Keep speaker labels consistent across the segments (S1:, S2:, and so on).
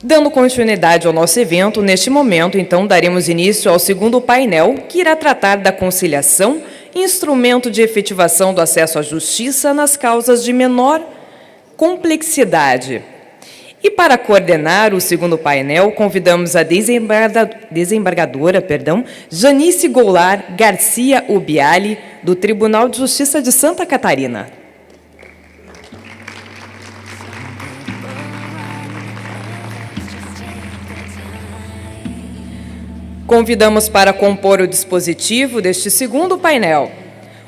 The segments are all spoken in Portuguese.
S1: Dando continuidade ao nosso evento, neste momento, então, daremos início ao segundo painel, que irá tratar da conciliação, instrumento de efetivação do acesso à justiça nas causas de menor complexidade. E para coordenar o segundo painel, convidamos a desembargadora, Janice Goulart Garcia Ubiali, do Tribunal de Justiça de Santa Catarina. Convidamos para compor o dispositivo deste segundo painel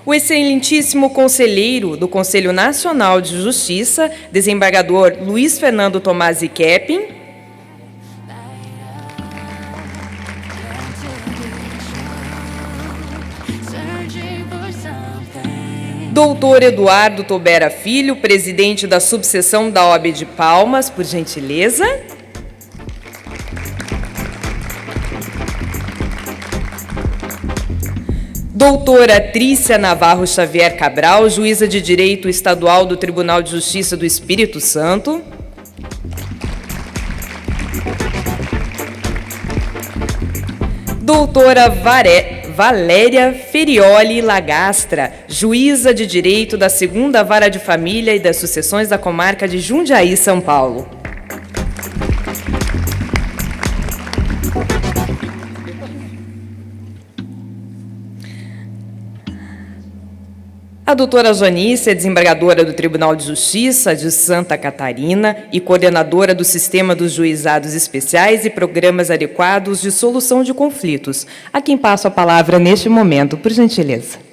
S1: o excelentíssimo conselheiro do Conselho Nacional de Justiça, desembargador Luiz Fernando Tomasi Kepping, doutor Eduardo Tobera Filho, presidente da subseção da OAB de Palmas, por gentileza. Doutora Trícia Navarro Xavier Cabral, juíza de Direito Estadual do Tribunal de Justiça do Espírito Santo. Doutora Valéria Ferioli Lagastra, juíza de Direito da 2ª Vara de Família e das Sucessões da Comarca de Jundiaí, São Paulo. A doutora Janice é desembargadora do Tribunal de Justiça de Santa Catarina e coordenadora do Sistema dos Juizados Especiais e Programas Adequados de Solução de Conflitos. A quem passo a palavra neste momento, por gentileza.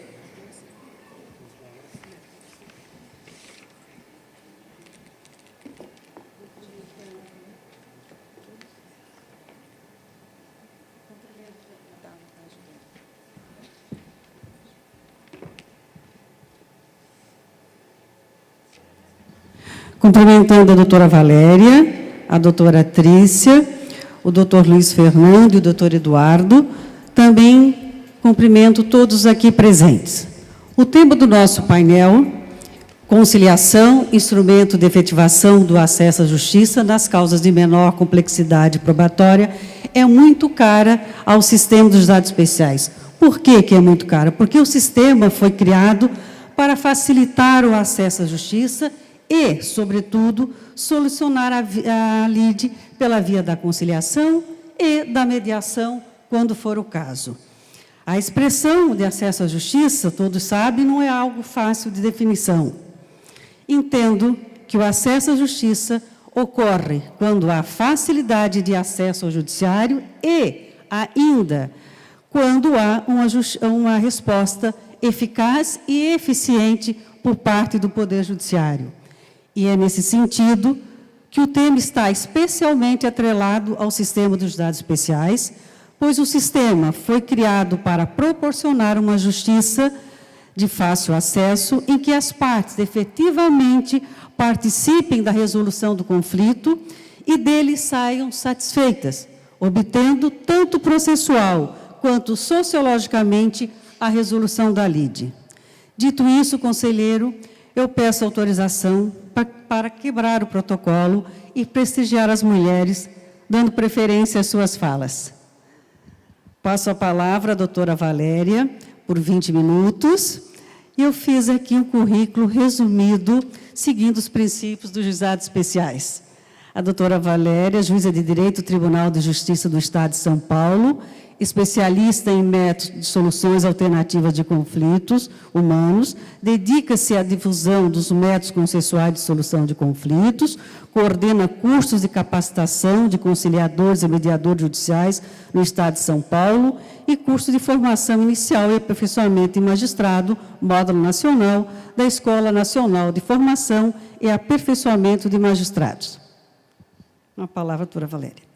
S2: Cumprimentando a doutora Valéria, a doutora Trícia, o doutor Luiz Fernando e o doutor Eduardo, também cumprimento todos aqui presentes. O tema do nosso painel, conciliação, instrumento de efetivação do acesso à justiça nas causas de menor complexidade probatória, é muito cara ao sistema dos dados especiais. Por que é muito cara? Porque o sistema foi criado para facilitar o acesso à justiça e, sobretudo, solucionar a lide pela via da conciliação e da mediação, quando for o caso. A expressão de acesso à justiça, todos sabem, não é algo fácil de definição. Entendo que o acesso à justiça ocorre quando há facilidade de acesso ao judiciário e, ainda, quando há uma resposta eficaz e eficiente por parte do Poder Judiciário. E é nesse sentido que o tema está especialmente atrelado ao sistema dos dados especiais, pois o sistema foi criado para proporcionar uma justiça de fácil acesso em que as partes efetivamente participem da resolução do conflito e dele saiam satisfeitas, obtendo tanto processual quanto sociologicamente a resolução da lide. Dito isso, conselheiro, eu peço autorização para quebrar o protocolo e prestigiar as mulheres, dando preferência às suas falas. Passo a palavra à doutora Valéria, por 20 minutos, e eu fiz aqui um currículo resumido, seguindo os princípios dos juizados especiais. A doutora Valéria, juíza de Direito do Tribunal de Justiça do Estado de São Paulo, especialista em métodos de soluções alternativas de conflitos humanos, dedica-se à difusão dos métodos consensuais de solução de conflitos, coordena cursos de capacitação de conciliadores e mediadores judiciais no Estado de São Paulo e curso de formação inicial e aperfeiçoamento em magistrado, módulo nacional, da Escola Nacional de Formação e Aperfeiçoamento de Magistrados. A palavra, doutora Valéria.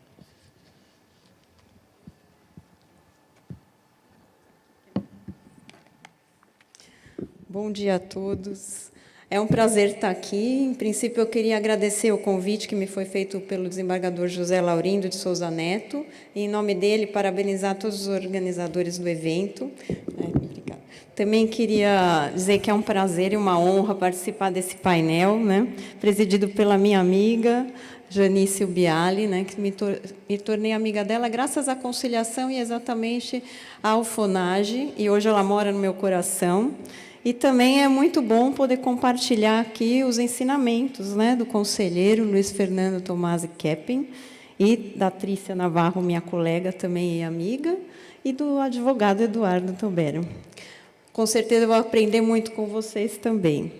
S3: Bom dia a todos. É um prazer estar aqui. Em princípio, eu queria agradecer o convite que me foi feito pelo desembargador José Laurindo de Souza Neto. E, em nome dele, parabenizar todos os organizadores do evento. Obrigada. Também queria dizer que é um prazer e uma honra participar desse painel, né, presidido pela minha amiga Janice Biali, né, que me tornei amiga dela graças à conciliação e exatamente à alfonagem, e hoje ela mora no meu coração. E também é muito bom poder compartilhar aqui os ensinamentos, né, do conselheiro Luiz Fernando Tomasi Kepping e da Trícia Navarro, minha colega também e amiga, e do advogado Eduardo Tobero. Com certeza eu vou aprender muito com vocês também.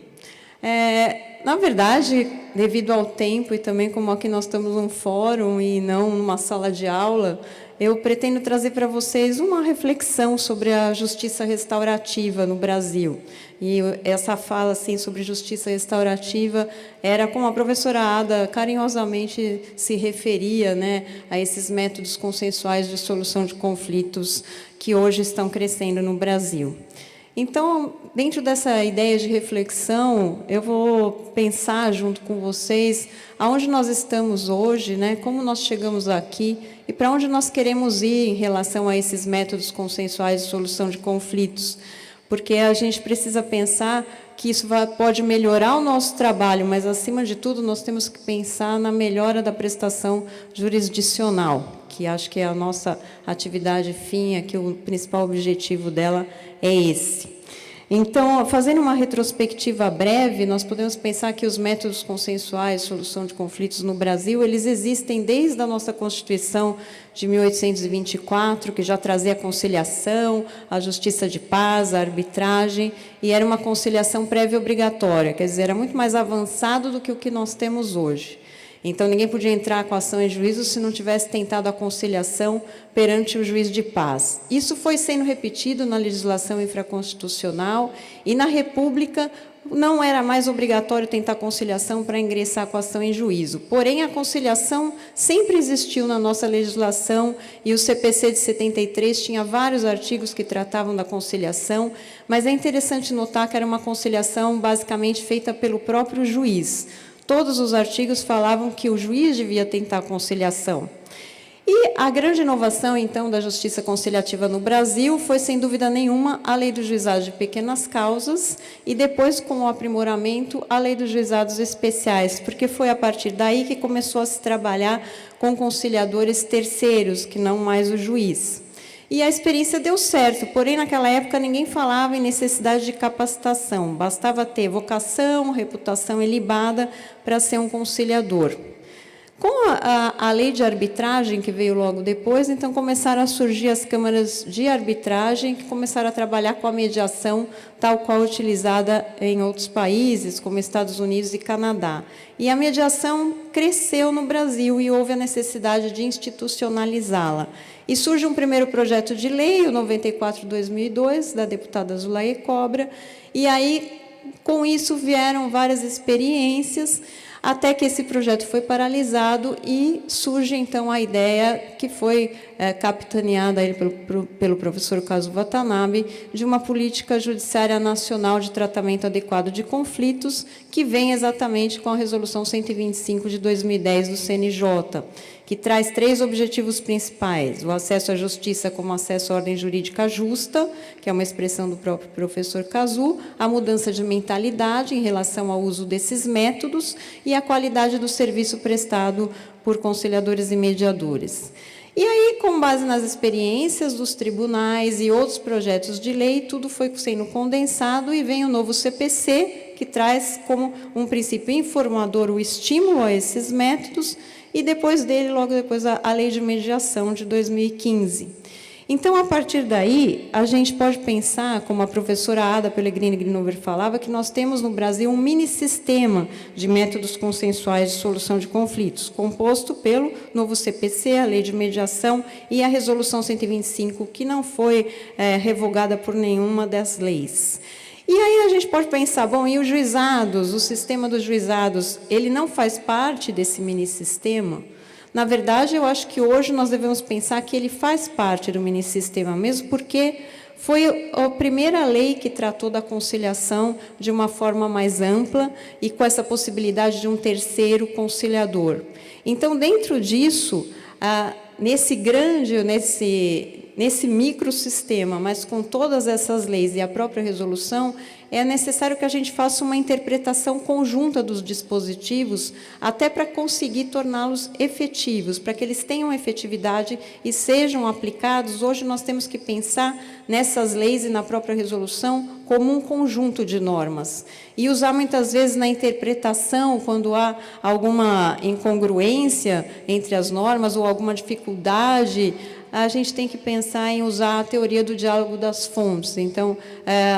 S3: Na verdade, devido ao tempo e também como aqui nós estamos num fórum e não numa sala de aula, eu pretendo trazer para vocês uma reflexão sobre a justiça restaurativa no Brasil. E essa fala assim, sobre justiça restaurativa era como a professora Ada carinhosamente se referia, né, a esses métodos consensuais de solução de conflitos que hoje estão crescendo no Brasil. Então, dentro dessa ideia de reflexão, eu vou pensar junto com vocês aonde nós estamos hoje, né, como nós chegamos aqui e para onde nós queremos ir em relação a esses métodos consensuais de solução de conflitos. Porque a gente precisa pensar que isso pode melhorar o nosso trabalho, mas, acima de tudo, nós temos que pensar na melhora da prestação jurisdicional, que acho que é a nossa atividade fim, que o principal objetivo dela é esse. Então, fazendo uma retrospectiva breve, nós podemos pensar que os métodos consensuais de solução de conflitos no Brasil, eles existem desde a nossa Constituição de 1824, que já trazia a conciliação, a justiça de paz, a arbitragem, e era uma conciliação prévia obrigatória, quer dizer, era muito mais avançado do que o que nós temos hoje. Então, ninguém podia entrar com ação em juízo se não tivesse tentado a conciliação perante o juiz de paz. Isso foi sendo repetido na legislação infraconstitucional e, na República, não era mais obrigatório tentar conciliação para ingressar com ação em juízo. Porém, a conciliação sempre existiu na nossa legislação e o CPC de 73 tinha vários artigos que tratavam da conciliação, mas é interessante notar que era uma conciliação basicamente feita pelo próprio juiz. Todos os artigos falavam que o juiz devia tentar a conciliação. E a grande inovação, então, da justiça conciliativa no Brasil foi, sem dúvida nenhuma, a Lei dos Juizados de Pequenas Causas e, depois, com o aprimoramento, a Lei dos Juizados Especiais, porque foi a partir daí que começou a se trabalhar com conciliadores terceiros, que não mais o juiz. E a experiência deu certo, porém, naquela época, ninguém falava em necessidade de capacitação. Bastava ter vocação, reputação ilibada para ser um conciliador. Com a lei de arbitragem, que veio logo depois, então começaram a surgir as câmaras de arbitragem, que começaram a trabalhar com a mediação, tal qual utilizada em outros países, como Estados Unidos e Canadá. E a mediação cresceu no Brasil e houve a necessidade de institucionalizá-la. E surge um primeiro projeto de lei, o 94/2002, da deputada Zulaie Cobra, e aí, com isso, vieram várias experiências, até que esse projeto foi paralisado e surge, então, a ideia, que foi capitaneada aí pelo professor Kazuo Watanabe, de uma política judiciária nacional de tratamento adequado de conflitos, que vem exatamente com a Resolução 125 de 2010 do CNJ, que traz 3 objetivos principais: o acesso à justiça como acesso à ordem jurídica justa, que é uma expressão do próprio professor Kazuo, a mudança de mentalidade em relação ao uso desses métodos e a qualidade do serviço prestado por conciliadores e mediadores. E aí, com base nas experiências dos tribunais e outros projetos de lei, tudo foi sendo condensado e vem o novo CPC, que traz como um princípio informador o estímulo a esses métodos, e depois dele, logo depois, a Lei de Mediação de 2015. Então, a partir daí, a gente pode pensar, como a professora Ada Pellegrini Grinover falava, que nós temos no Brasil um mini-sistema de métodos consensuais de solução de conflitos, composto pelo novo CPC, a Lei de Mediação e a Resolução 125, que não foi revogada por nenhuma das leis. E aí a gente pode pensar, bom, e os juizados, o sistema dos juizados, ele não faz parte desse mini-sistema? Na verdade, eu acho que hoje nós devemos pensar que ele faz parte do mini-sistema, mesmo porque foi a primeira lei que tratou da conciliação de uma forma mais ampla e com essa possibilidade de um terceiro conciliador. Então, dentro disso, nesse microsistema, mas com todas essas leis e a própria resolução, é necessário que a gente faça uma interpretação conjunta dos dispositivos, até para conseguir torná-los efetivos, para que eles tenham efetividade e sejam aplicados. Hoje nós temos que pensar nessas leis e na própria resolução como um conjunto de normas. E usar muitas vezes na interpretação, quando há alguma incongruência entre as normas ou alguma dificuldade, a gente tem que pensar em usar a teoria do diálogo das fontes. Então,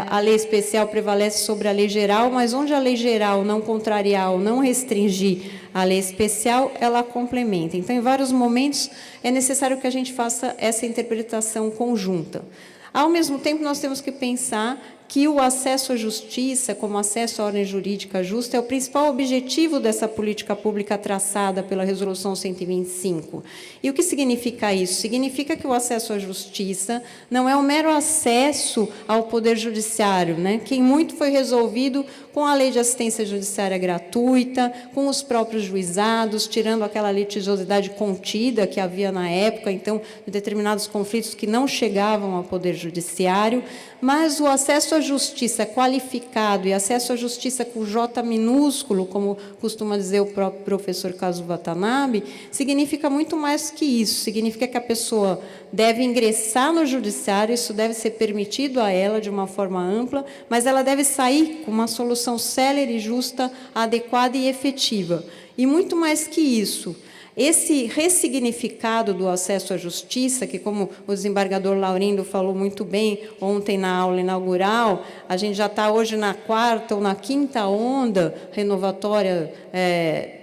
S3: a lei especial prevalece sobre a lei geral, mas onde a lei geral não contrariar ou não restringir a lei especial, ela complementa. Então, em vários momentos, é necessário que a gente faça essa interpretação conjunta. Ao mesmo tempo, nós temos que pensar que o acesso à justiça, como acesso à ordem jurídica justa, é o principal objetivo dessa política pública traçada pela Resolução 125. E o que significa isso? Significa que o acesso à justiça não é um mero acesso ao Poder Judiciário, né? Que muito foi resolvido com a Lei de Assistência Judiciária Gratuita, com os próprios juizados, tirando aquela litigiosidade contida que havia na época, então, de determinados conflitos que não chegavam ao Poder Judiciário, mas o acesso à justiça qualificado e acesso à justiça com J minúsculo, como costuma dizer o próprio professor Kazuo Watanabe, significa muito mais que isso. Significa que a pessoa deve ingressar no judiciário, isso deve ser permitido a ela de uma forma ampla, mas ela deve sair com uma solução célere, justa, adequada e efetiva. E muito mais que isso, esse ressignificado do acesso à justiça, que, como o desembargador Laurindo falou muito bem ontem na aula inaugural, a gente já está hoje na 4ª ou na 5ª onda renovatória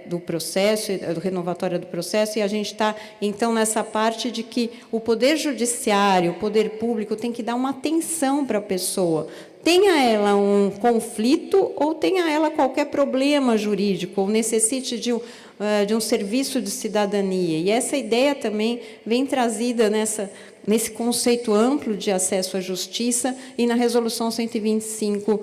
S3: do processo, e a gente está, então, nessa parte de que o Poder Judiciário, o Poder Público, tem que dar uma atenção para a pessoa. Tenha ela um conflito ou tenha ela qualquer problema jurídico, ou necessite de um serviço de cidadania. E essa ideia também vem trazida nesse conceito amplo de acesso à justiça e na Resolução 125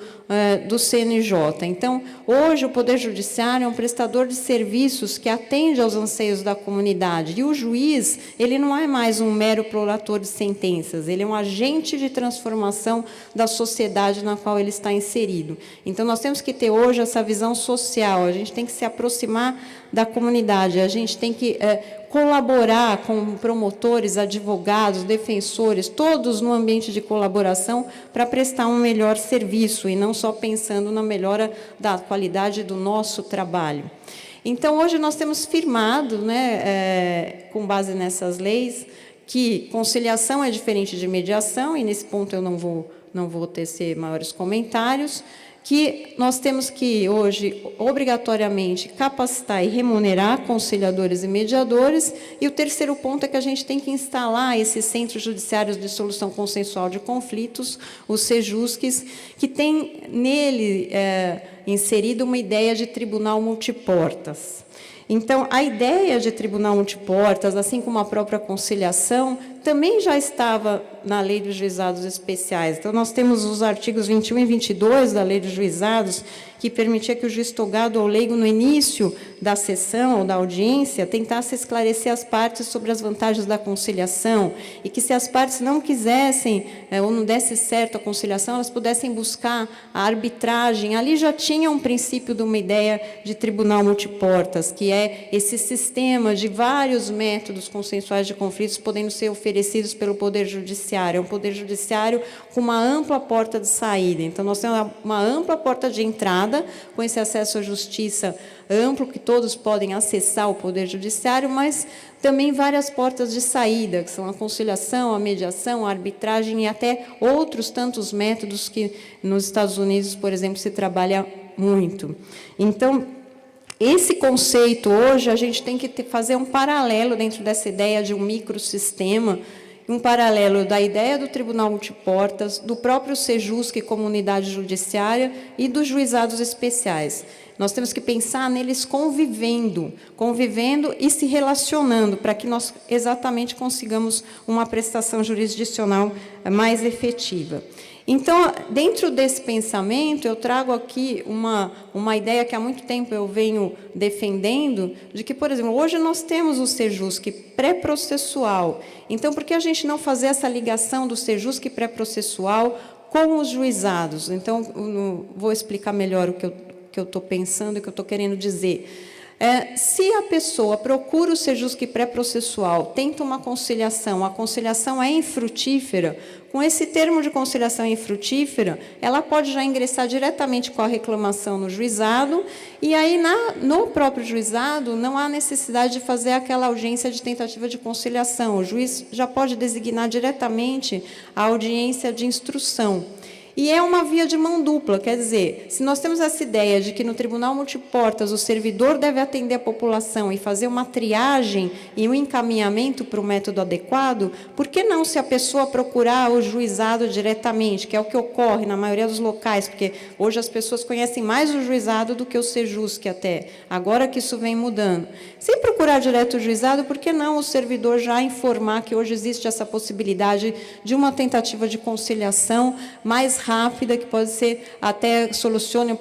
S3: do CNJ. Então, hoje, o Poder Judiciário é um prestador de serviços que atende aos anseios da comunidade. E o juiz, ele não é mais um mero prolator de sentenças, ele é um agente de transformação da sociedade na qual ele está inserido. Então, nós temos que ter hoje essa visão social, a gente tem que se aproximar da comunidade, a gente tem que colaborar com promotores, advogados, defensores, todos no ambiente de colaboração para prestar um melhor serviço e não só pensando na melhora da qualidade do nosso trabalho. Então, hoje nós temos firmado, com base nessas leis, que conciliação é diferente de mediação, e nesse ponto eu não vou tecer maiores comentários, que nós temos que, hoje, obrigatoriamente, capacitar e remunerar conciliadores e mediadores, e o terceiro ponto é que a gente tem que instalar esses centros judiciários de solução consensual de conflitos, os CEJUSCs, que tem nele inserido uma ideia de tribunal multiportas. Então, a ideia de tribunal multiportas, assim como a própria conciliação, também já estava na Lei dos Juizados Especiais. Então, nós temos os artigos 21 e 22 da Lei dos Juizados, que permitia que o juiz togado ou leigo, no início da sessão ou da audiência, tentasse esclarecer as partes sobre as vantagens da conciliação, e que, se as partes não quisessem ou não desse certo a conciliação, elas pudessem buscar a arbitragem. Ali já tinha um princípio de uma ideia de tribunal multiportas, que é esse sistema de vários métodos consensuais de conflitos podendo ser oferecidos pelo Poder Judiciário. É um Poder Judiciário com uma ampla porta de saída. Então, nós temos uma ampla porta de entrada, com esse acesso à justiça amplo, que todos podem acessar o Poder Judiciário, mas também várias portas de saída, que são a conciliação, a mediação, a arbitragem e até outros tantos métodos que nos Estados Unidos, por exemplo, se trabalha muito. Então, esse conceito, hoje, a gente tem que fazer um paralelo dentro dessa ideia de um microsistema, um paralelo da ideia do Tribunal Multiportas, do próprio Sejusc como unidade judiciária e dos juizados especiais. Nós temos que pensar neles convivendo e se relacionando, para que nós exatamente consigamos uma prestação jurisdicional mais efetiva. Então, dentro desse pensamento, eu trago aqui uma ideia que há muito tempo eu venho defendendo, de que, por exemplo, hoje nós temos o Sejusc pré-processual. Então, por que a gente não fazer essa ligação do Sejusc pré-processual com os juizados? Então, vou explicar melhor o que eu estou pensando e o que eu estou querendo dizer. Se a pessoa procura o Sejusc pré-processual, tenta uma conciliação, a conciliação é infrutífera, com esse termo de conciliação infrutífera, ela pode já ingressar diretamente com a reclamação no juizado, e aí no próprio juizado não há necessidade de fazer aquela audiência de tentativa de conciliação, o juiz já pode designar diretamente a audiência de instrução. E é uma via de mão dupla, quer dizer, se nós temos essa ideia de que no Tribunal Multiportas o servidor deve atender a população e fazer uma triagem e um encaminhamento para o método adequado, por que não, se a pessoa procurar o juizado diretamente, que é o que ocorre na maioria dos locais, porque hoje as pessoas conhecem mais o juizado do que o Sejusc até, agora que isso vem mudando. Se procurar direto o juizado, por que não o servidor já informar que hoje existe essa possibilidade de uma tentativa de conciliação mais rápida, que pode ser até solucione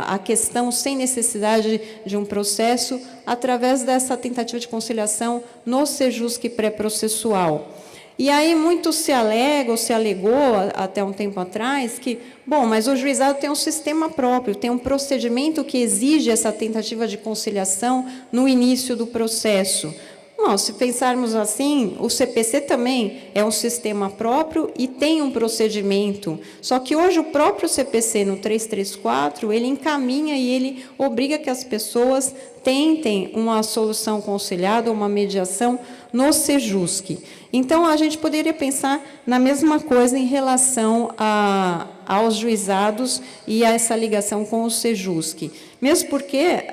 S3: a questão sem necessidade de um processo, através dessa tentativa de conciliação no Sejusc pré-processual. E aí muito se alega, ou se alegou até um tempo atrás, que, bom, mas o juizado tem um sistema próprio, tem um procedimento que exige essa tentativa de conciliação no início do processo. Não, se pensarmos assim, o CPC também é um sistema próprio e tem um procedimento. Só que hoje o próprio CPC, no 334, ele encaminha e ele obriga que as pessoas tentem uma solução conciliada, uma mediação no Sejusc. Então, a gente poderia pensar na mesma coisa em relação aos juizados e a essa ligação com o Sejusc. Mesmo porque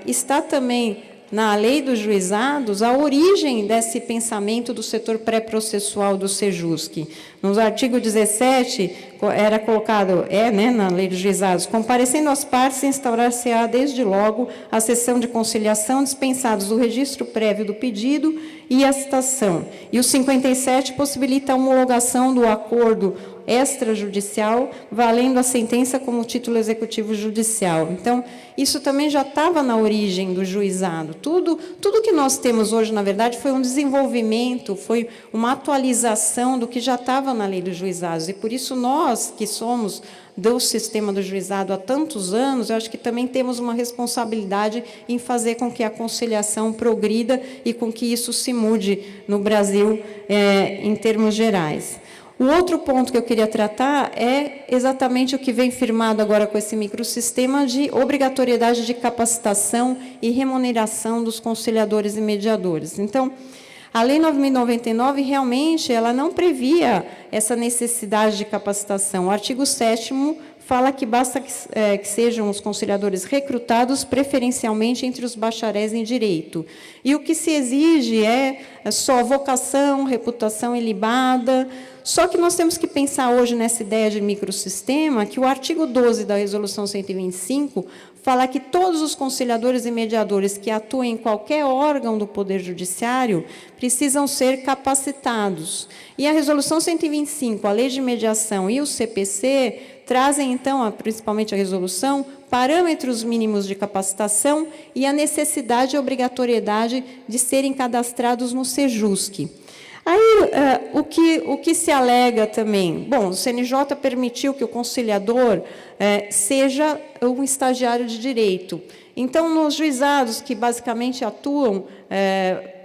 S3: está também na lei dos juizados a origem desse pensamento do setor pré-processual do Sejusc. No artigo 17, era colocado, na lei dos juizados, comparecendo as partes, instaurar-se-á desde logo a sessão de conciliação, dispensados do registro prévio do pedido e a citação. E o 57 possibilita a homologação do acordo extrajudicial, valendo a sentença como título executivo judicial. Então, isso também já estava na origem do juizado. Tudo que nós temos hoje, na verdade, foi um desenvolvimento, foi uma atualização do que já estava na lei dos juizados. E, por isso, nós, que somos do sistema do juizado há tantos anos, eu acho que também temos uma responsabilidade em fazer com que a conciliação progrida e com que isso se mude no Brasil, em termos gerais. O outro ponto que eu queria tratar é exatamente o que vem firmado agora com esse microsistema de obrigatoriedade de capacitação e remuneração dos conciliadores e mediadores. Então, a Lei 9.099, realmente, ela não previa essa necessidade de capacitação. O artigo 7º fala que basta que sejam os conciliadores recrutados preferencialmente entre os bacharéis em direito. E o que se exige é só vocação, reputação ilibada. Só que nós temos que pensar hoje nessa ideia de microsistema, que o artigo 12 da Resolução 125 fala que todos os conciliadores e mediadores que atuem em qualquer órgão do Poder Judiciário precisam ser capacitados. E a Resolução 125, a Lei de Mediação e o CPC trazem, então, principalmente a resolução, parâmetros mínimos de capacitação e a necessidade e obrigatoriedade de serem cadastrados no Sejusc. Aí, o que se alega também? Bom, o CNJ permitiu que o conciliador seja um estagiário de direito. Então, nos juizados que basicamente atuam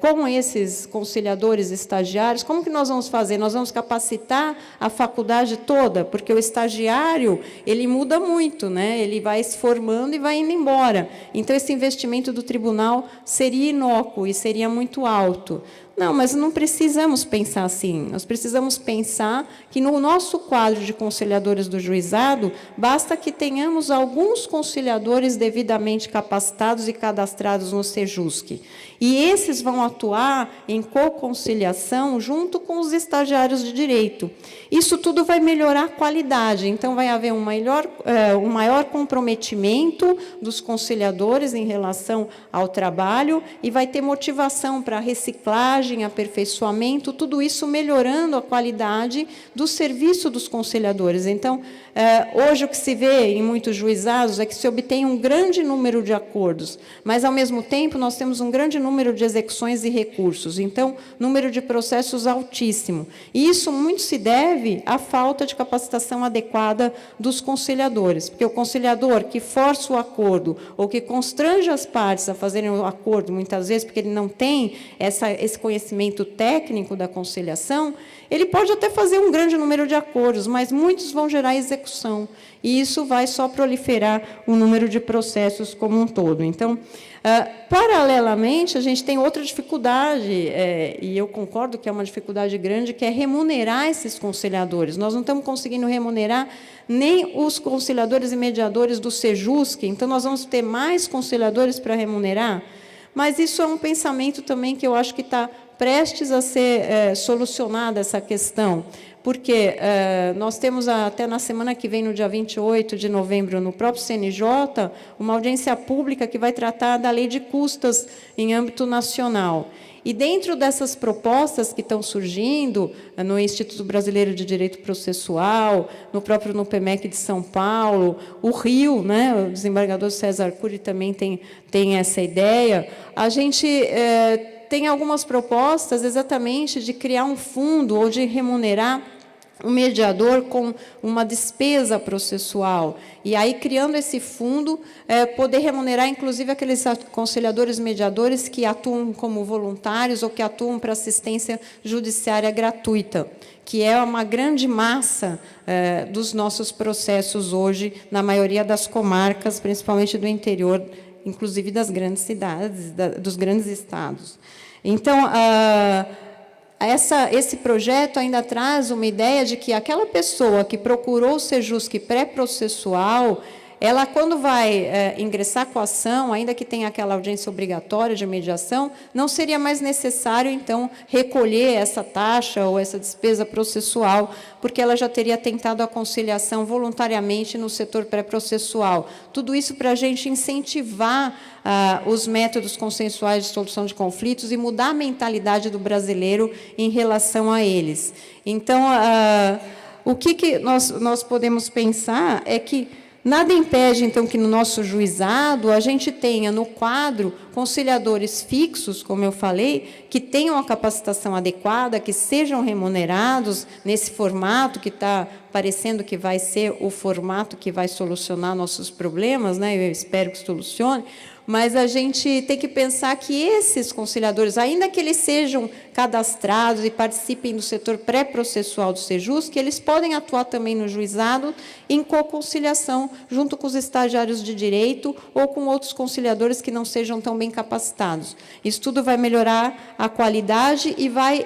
S3: com esses conciliadores estagiários, como que nós vamos fazer? Nós vamos capacitar a faculdade toda, porque o estagiário, ele muda muito, né? Ele vai se formando e vai indo embora. Então, esse investimento do tribunal seria inócuo e seria muito alto. Não, mas não precisamos pensar assim. Nós precisamos pensar que no nosso quadro de conciliadores do juizado, basta que tenhamos alguns conciliadores devidamente capacitados e cadastrados no Sejusc. E esses vão atuar em co-conciliação junto com os estagiários de direito. Isso tudo vai melhorar a qualidade. Então, vai haver um maior comprometimento dos conciliadores em relação ao trabalho e vai ter motivação para reciclagem, aperfeiçoamento, tudo isso melhorando a qualidade do serviço dos conciliadores. Então, hoje o que se vê em muitos juizados é que se obtém um grande número de acordos, mas, ao mesmo tempo, nós temos um grande número de execuções e recursos. Então, número de processos altíssimo. E isso muito se deve à falta de capacitação adequada dos conciliadores, porque o conciliador que força o acordo ou que constrange as partes a fazerem o acordo, muitas vezes, porque ele não tem esse conhecimento técnico da conciliação, ele pode até fazer um grande número de acordos, mas muitos vão gerar execução. E isso vai só proliferar o número de processos como um todo. Então, paralelamente, a gente tem outra dificuldade, e eu concordo que é uma dificuldade grande, que é remunerar esses conciliadores. Nós não estamos conseguindo remunerar nem os conciliadores e mediadores do Sejusc, então nós vamos ter mais conciliadores para remunerar, mas isso é um pensamento também que eu acho que está prestes a ser solucionada essa questão, porque nós temos até na semana que vem, no dia 28 de novembro, no próprio CNJ, uma audiência pública que vai tratar da lei de custas em âmbito nacional. E dentro dessas propostas que estão surgindo, no Instituto Brasileiro de Direito Processual, no próprio NUPEMEC de São Paulo, o Rio, né, o desembargador César Cury também tem essa ideia, a gente tem algumas propostas exatamente de criar um fundo ou de remunerar um mediador com uma despesa processual. E aí, criando esse fundo, poder remunerar, inclusive, aqueles conciliadores mediadores que atuam como voluntários ou que atuam para assistência judiciária gratuita, que é uma grande massa dos nossos processos hoje, na maioria das comarcas, principalmente do interior, inclusive das grandes cidades, dos grandes estados. Então, esse projeto ainda traz uma ideia de que aquela pessoa que procurou o Sejusc pré-processual, ela, quando vai ingressar com a ação, ainda que tenha aquela audiência obrigatória de mediação, não seria mais necessário, então, recolher essa taxa ou essa despesa processual, porque ela já teria tentado a conciliação voluntariamente no setor pré-processual. Tudo isso para a gente incentivar os métodos consensuais de solução de conflitos e mudar a mentalidade do brasileiro em relação a eles. Então, o que nós podemos pensar é que nada impede, então, que no nosso juizado a gente tenha no quadro conciliadores fixos, como eu falei, que tenham a capacitação adequada, que sejam remunerados nesse formato que está parecendo que vai ser o formato que vai solucionar nossos problemas, né? Eu espero que solucione, mas a gente tem que pensar que esses conciliadores, ainda que eles sejam cadastrados e participem do setor pré-processual do Sejusc, eles podem atuar também no juizado em co-conciliação, junto com os estagiários de direito ou com outros conciliadores que não sejam tão bem capacitados. Isso tudo vai melhorar a qualidade e vai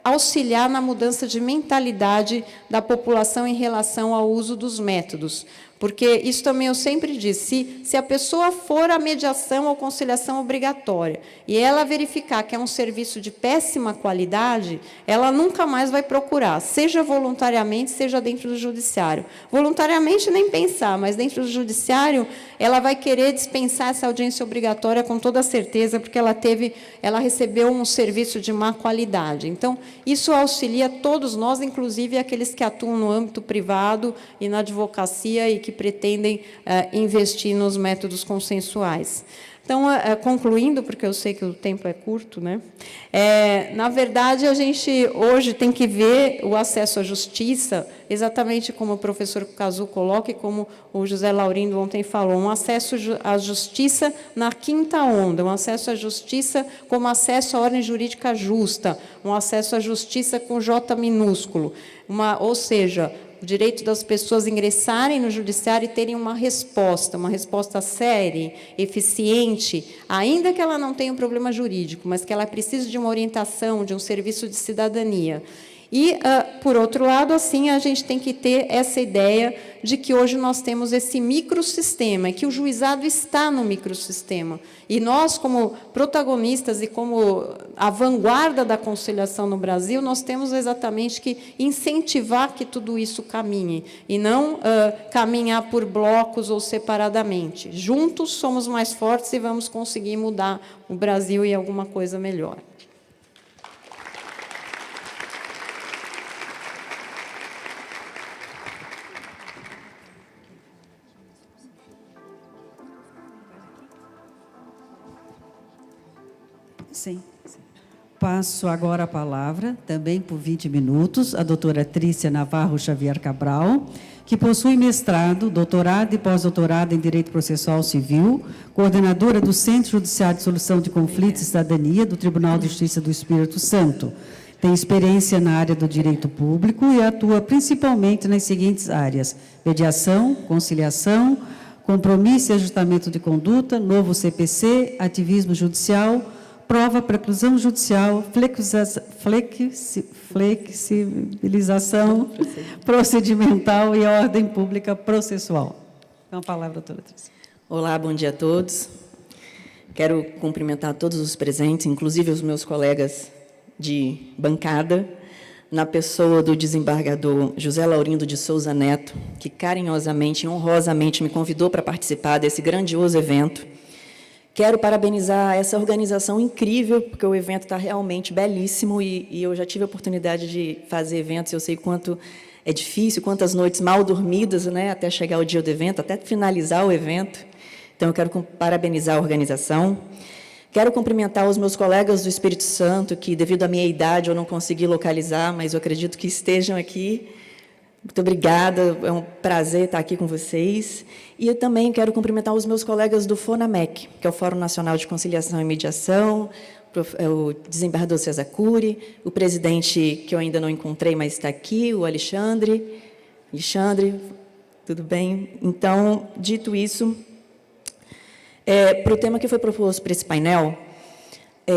S3: auxiliar na mudança de mentalidade da população em relação ao uso dos métodos. Porque isso também eu sempre disse, se a pessoa for à mediação ou conciliação obrigatória e ela verificar que é um serviço de péssima qualidade, ela nunca mais vai procurar, seja voluntariamente, seja dentro do judiciário. Voluntariamente nem pensar, mas dentro do judiciário ela vai querer dispensar essa audiência obrigatória com toda certeza, porque ela recebeu um serviço de má qualidade. Então, isso auxilia todos nós, inclusive aqueles que atuam no âmbito privado e na advocacia e que pretendem investir nos métodos consensuais. Então, concluindo, porque eu sei que o tempo é curto, né? Na verdade, a gente hoje tem que ver o acesso à justiça, exatamente como o professor Cazu coloca e como o José Laurindo ontem falou, um acesso à justiça na quinta onda, um acesso à justiça como acesso à ordem jurídica justa, um acesso à justiça com J minúsculo, ou seja, o direito das pessoas ingressarem no judiciário e terem uma resposta séria, eficiente, ainda que ela não tenha um problema jurídico, mas que ela precise de uma orientação, de um serviço de cidadania. E, por outro lado, assim, a gente tem que ter essa ideia de que hoje nós temos esse microsistema, que o juizado está no microsistema. E nós, como protagonistas e como a vanguarda da conciliação no Brasil, nós temos exatamente que incentivar que tudo isso caminhe, e não caminhar por blocos ou separadamente. Juntos somos mais fortes e vamos conseguir mudar o Brasil e alguma coisa melhor.
S2: Sim. Passo agora a palavra, também por 20 minutos, à doutora Trícia Navarro Xavier Cabral, que possui mestrado, doutorado e pós-doutorado em Direito Processual Civil, coordenadora do Centro Judiciário de Solução de Conflitos e Cidadania do Tribunal de Justiça do Espírito Santo. Tem experiência na área do direito público e atua principalmente nas seguintes áreas: mediação, conciliação, compromisso e ajustamento de conduta, novo CPC, ativismo judicial, prova, preclusão judicial, flexibilização procedimental e ordem pública processual. Com a palavra, doutora Trícia.
S4: Olá, bom dia a todos. Quero cumprimentar todos os presentes, inclusive os meus colegas de bancada, na pessoa do desembargador José Laurindo de Souza Neto, que carinhosamente e honrosamente me convidou para participar desse grandioso evento. Quero parabenizar essa organização incrível, porque o evento está realmente belíssimo e eu já tive a oportunidade de fazer eventos, eu sei quanto é difícil, quantas noites mal dormidas, né, até chegar o dia do evento, até finalizar o evento. Então, eu quero parabenizar a organização. Quero cumprimentar os meus colegas do Espírito Santo, que, devido à minha idade, eu não consegui localizar, mas eu acredito que estejam aqui. Muito obrigada, é um prazer estar aqui com vocês. E eu também quero cumprimentar os meus colegas do FONAMEC, que é o Fórum Nacional de Conciliação e Mediação, o desembargador César Cury, o presidente, que eu ainda não encontrei, mas está aqui, o Alexandre. Alexandre, tudo bem? Então, dito isso, para o tema que foi proposto para esse painel,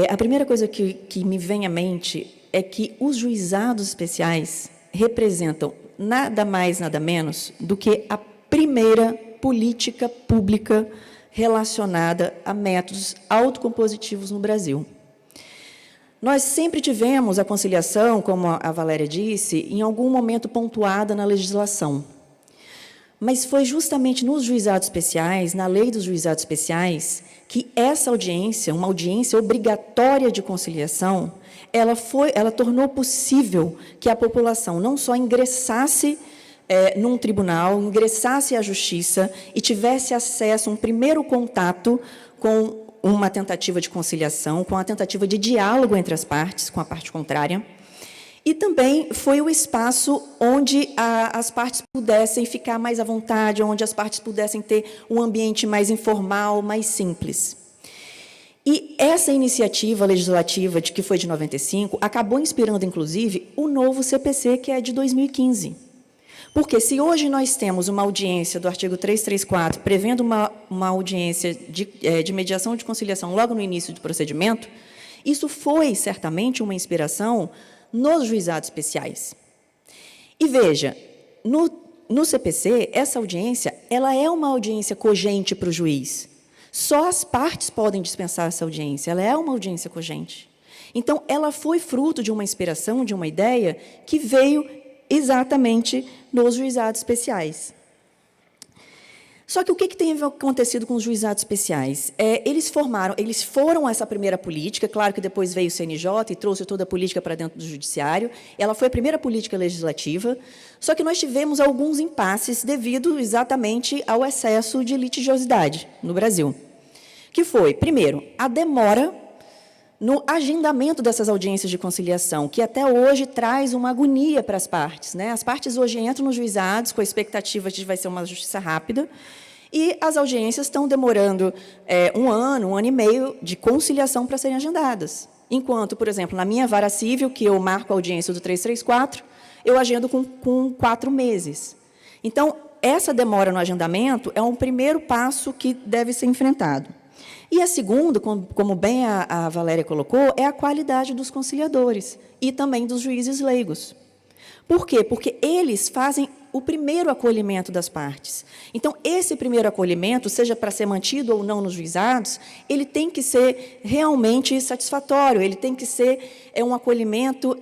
S4: a primeira coisa que me vem à mente é que os juizados especiais representam nada mais, nada menos do que a primeira política pública relacionada a métodos autocompositivos no Brasil. Nós sempre tivemos a conciliação, como a Valéria disse, em algum momento pontuada na legislação. Mas foi justamente nos juizados especiais, na lei dos juizados especiais, que essa audiência, uma audiência obrigatória de conciliação, ela tornou possível que a população não só ingressasse num tribunal, ingressasse à justiça e tivesse acesso a um primeiro contato com uma tentativa de conciliação, com a tentativa de diálogo entre as partes, com a parte contrária, e também foi o espaço onde as partes pudessem ficar mais à vontade, onde as partes pudessem ter um ambiente mais informal, mais simples. E essa iniciativa legislativa, que foi de 95, acabou inspirando, inclusive, o novo CPC, que é de 2015. Porque se hoje nós temos uma audiência do artigo 334, prevendo uma audiência de mediação de conciliação logo no início do procedimento, isso foi, certamente, uma inspiração nos juizados especiais. E, veja, no CPC, essa audiência ela é uma audiência cogente para o juiz. Só as partes podem dispensar essa audiência, ela é uma audiência cogente. Então, ela foi fruto de uma inspiração, de uma ideia, que veio exatamente nos juizados especiais. Só que o que tem acontecido com os juizados especiais? Eles foram essa primeira política, claro que depois veio o CNJ e trouxe toda a política para dentro do judiciário, ela foi a primeira política legislativa, só que nós tivemos alguns impasses devido exatamente ao excesso de litigiosidade no Brasil. Que foi, primeiro, a demora no agendamento dessas audiências de conciliação, que até hoje traz uma agonia para as partes, né? As partes hoje entram nos juizados com a expectativa de que vai ser uma justiça rápida, e as audiências estão demorando 1 ano, 1 ano e meio de conciliação para serem agendadas. Enquanto, por exemplo, na minha vara civil, que eu marco a audiência do 334, eu agendo com 4 meses. Então, essa demora no agendamento é um primeiro passo que deve ser enfrentado. E a segunda, como bem a Valéria colocou, é a qualidade dos conciliadores e também dos juízes leigos. Por quê? Porque eles fazem o primeiro acolhimento das partes. Então, esse primeiro acolhimento, seja para ser mantido ou não nos juizados, ele tem que ser realmente satisfatório, ele tem que ser um acolhimento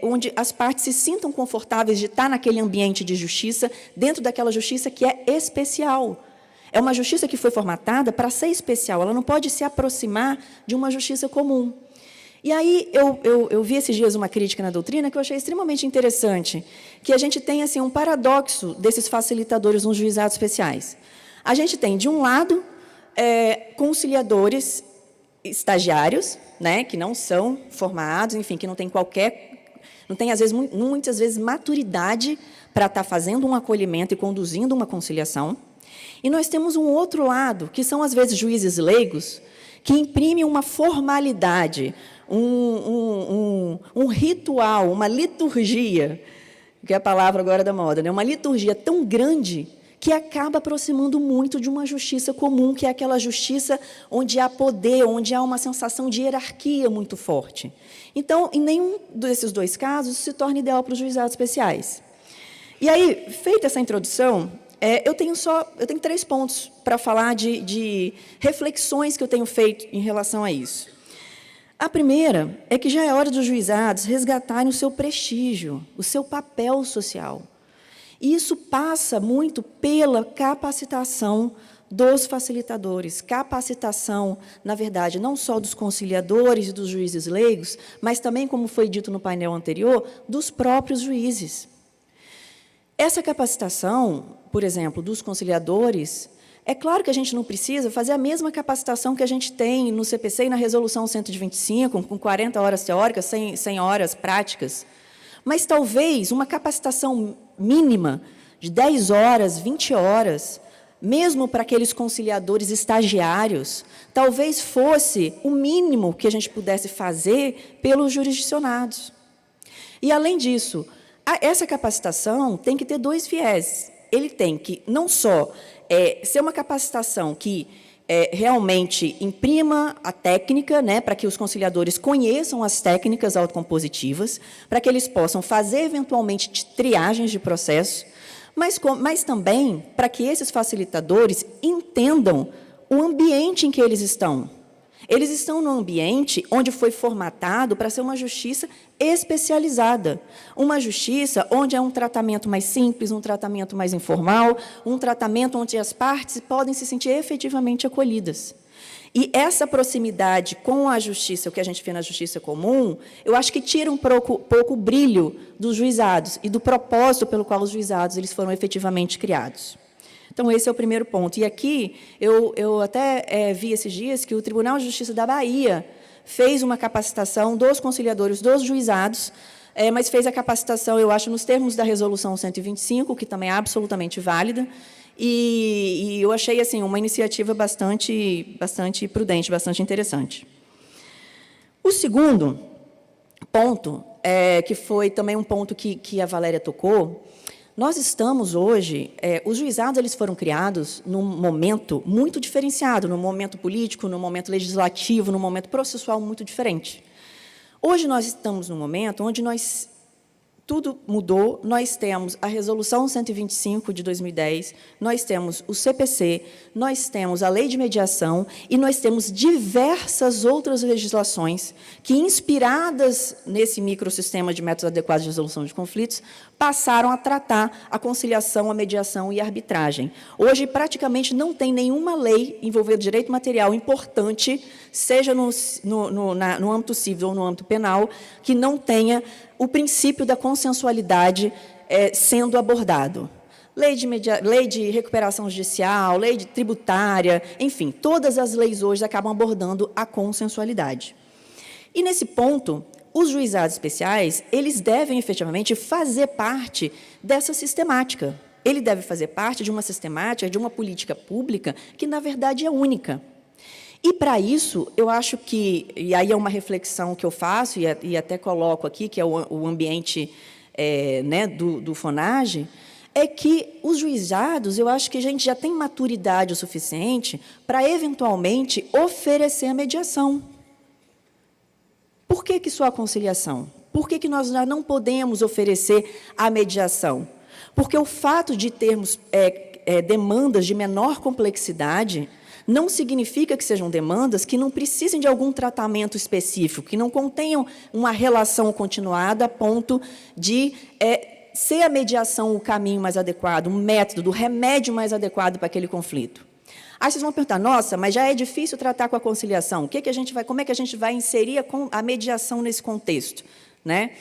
S4: onde as partes se sintam confortáveis de estar naquele ambiente de justiça, dentro daquela justiça que é especial. É uma justiça que foi formatada para ser especial, ela não pode se aproximar de uma justiça comum. E aí, eu vi esses dias uma crítica na doutrina que eu achei extremamente interessante, que a gente tem assim, um paradoxo desses facilitadores nos juizados especiais. A gente tem, de um lado, conciliadores estagiários, né, que não são formados, enfim, que não tem às vezes, muitas vezes, maturidade para estar fazendo um acolhimento e conduzindo uma conciliação. E nós temos um outro lado, que são, às vezes, juízes leigos, que imprimem uma formalidade, um ritual, uma liturgia, que é a palavra agora da moda, né? Uma liturgia tão grande que acaba aproximando muito de uma justiça comum, que é aquela justiça onde há poder, onde há uma sensação de hierarquia muito forte. Então, em nenhum desses dois casos se torna ideal para os juizados especiais. E aí, feita essa introdução, eu tenho 3 pontos para falar de reflexões que eu tenho feito em relação a isso. A primeira é que já é hora dos juizados resgatarem o seu prestígio, o seu papel social. E isso passa muito pela capacitação dos facilitadores, capacitação, na verdade, não só dos conciliadores e dos juízes leigos, mas também, como foi dito no painel anterior, dos próprios juízes. Essa capacitação, por exemplo, dos conciliadores, é claro que a gente não precisa fazer a mesma capacitação que a gente tem no CPC e na Resolução 125, com 40 horas teóricas, 100 horas práticas. Mas, talvez, uma capacitação mínima de 10 horas, 20 horas, mesmo para aqueles conciliadores estagiários, talvez fosse o mínimo que a gente pudesse fazer pelos jurisdicionados. E, além disso, essa capacitação tem que ter 2 viés. Ele tem que, não só ser uma capacitação que realmente imprima a técnica, né, para que os conciliadores conheçam as técnicas autocompositivas, para que eles possam fazer, eventualmente, triagens de processo, mas também para que esses facilitadores entendam o ambiente em que eles estão. Eles estão num ambiente onde foi formatado para ser uma justiça especializada. Uma justiça onde é um tratamento mais simples, um tratamento mais informal, um tratamento onde as partes podem se sentir efetivamente acolhidas. E essa proximidade com a justiça, o que a gente vê na justiça comum, eu acho que tira um pouco o brilho dos juizados e do propósito pelo qual os juizados eles foram efetivamente criados. Então, esse é o primeiro ponto. E aqui, eu até vi esses dias que o Tribunal de Justiça da Bahia fez uma capacitação dos conciliadores dos juizados, mas fez a capacitação, eu acho, nos termos da Resolução 125, que também é absolutamente válida, e eu achei assim, uma iniciativa bastante prudente, bastante interessante. O segundo ponto, que foi também um ponto que a Valéria tocou, nós estamos hoje, os juizados eles foram criados num momento muito diferenciado, num momento político, num momento legislativo, num momento processual muito diferente. Hoje nós estamos num momento onde tudo mudou, nós temos a Resolução 125 de 2010, nós temos o CPC, nós temos a Lei de Mediação e nós temos diversas outras legislações que, inspiradas nesse microsistema de métodos adequados de resolução de conflitos, passaram a tratar a conciliação, a mediação e a arbitragem. Hoje, praticamente, não tem nenhuma lei envolvendo direito material importante, seja no âmbito civil ou no âmbito penal, que não tenha o princípio da consensualidade sendo abordado. Lei de recuperação judicial, lei tributária, enfim, todas as leis hoje acabam abordando a consensualidade. E, nesse ponto, os juizados especiais, eles devem, efetivamente, fazer parte dessa sistemática. Ele deve fazer parte de uma sistemática, de uma política pública que, na verdade, é única. E, para isso, eu acho que, e aí é uma reflexão que eu faço, e até coloco aqui, que é o ambiente né, do FONAGE, é que os juizados, eu acho que a gente já tem maturidade o suficiente para, eventualmente, oferecer a mediação. Por que só a conciliação? Por que nós já não podemos oferecer a mediação? Porque o fato de termos demandas de menor complexidade não significa que sejam demandas que não precisem de algum tratamento específico, que não contenham uma relação continuada a ponto de ser a mediação o caminho mais adequado, um método, o remédio mais adequado para aquele conflito. Aí vocês vão perguntar, nossa, mas já é difícil tratar com a conciliação. Como é que a gente vai inserir a mediação nesse contexto? Né?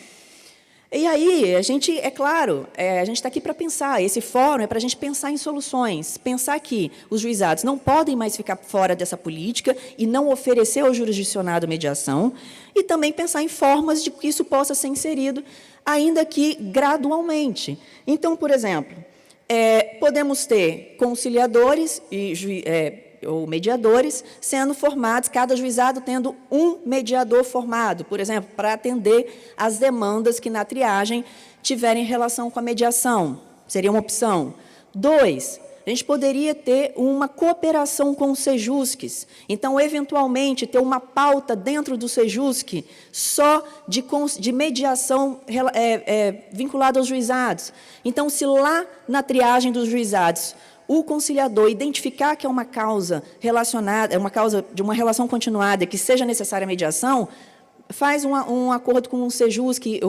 S4: E aí, a gente, é claro, a gente está aqui para pensar, esse fórum é para a gente pensar em soluções, pensar que os juizados não podem mais ficar fora dessa política e não oferecer ao jurisdicionado mediação, e também pensar em formas de que isso possa ser inserido, ainda que gradualmente. Então, por exemplo, podemos ter conciliadores ou mediadores sendo formados, cada juizado tendo um mediador formado, por exemplo, para atender as demandas que na triagem tiverem relação com a mediação. Seria uma opção. 2, a gente poderia ter uma cooperação com os sejusques. Então, eventualmente, ter uma pauta dentro do sejusque só de mediação vinculada aos juizados. Então, se lá na triagem dos juizados o conciliador identificar que é uma causa relacionada, é uma causa de uma relação continuada, que seja necessária a mediação, faz um acordo com o Sejusque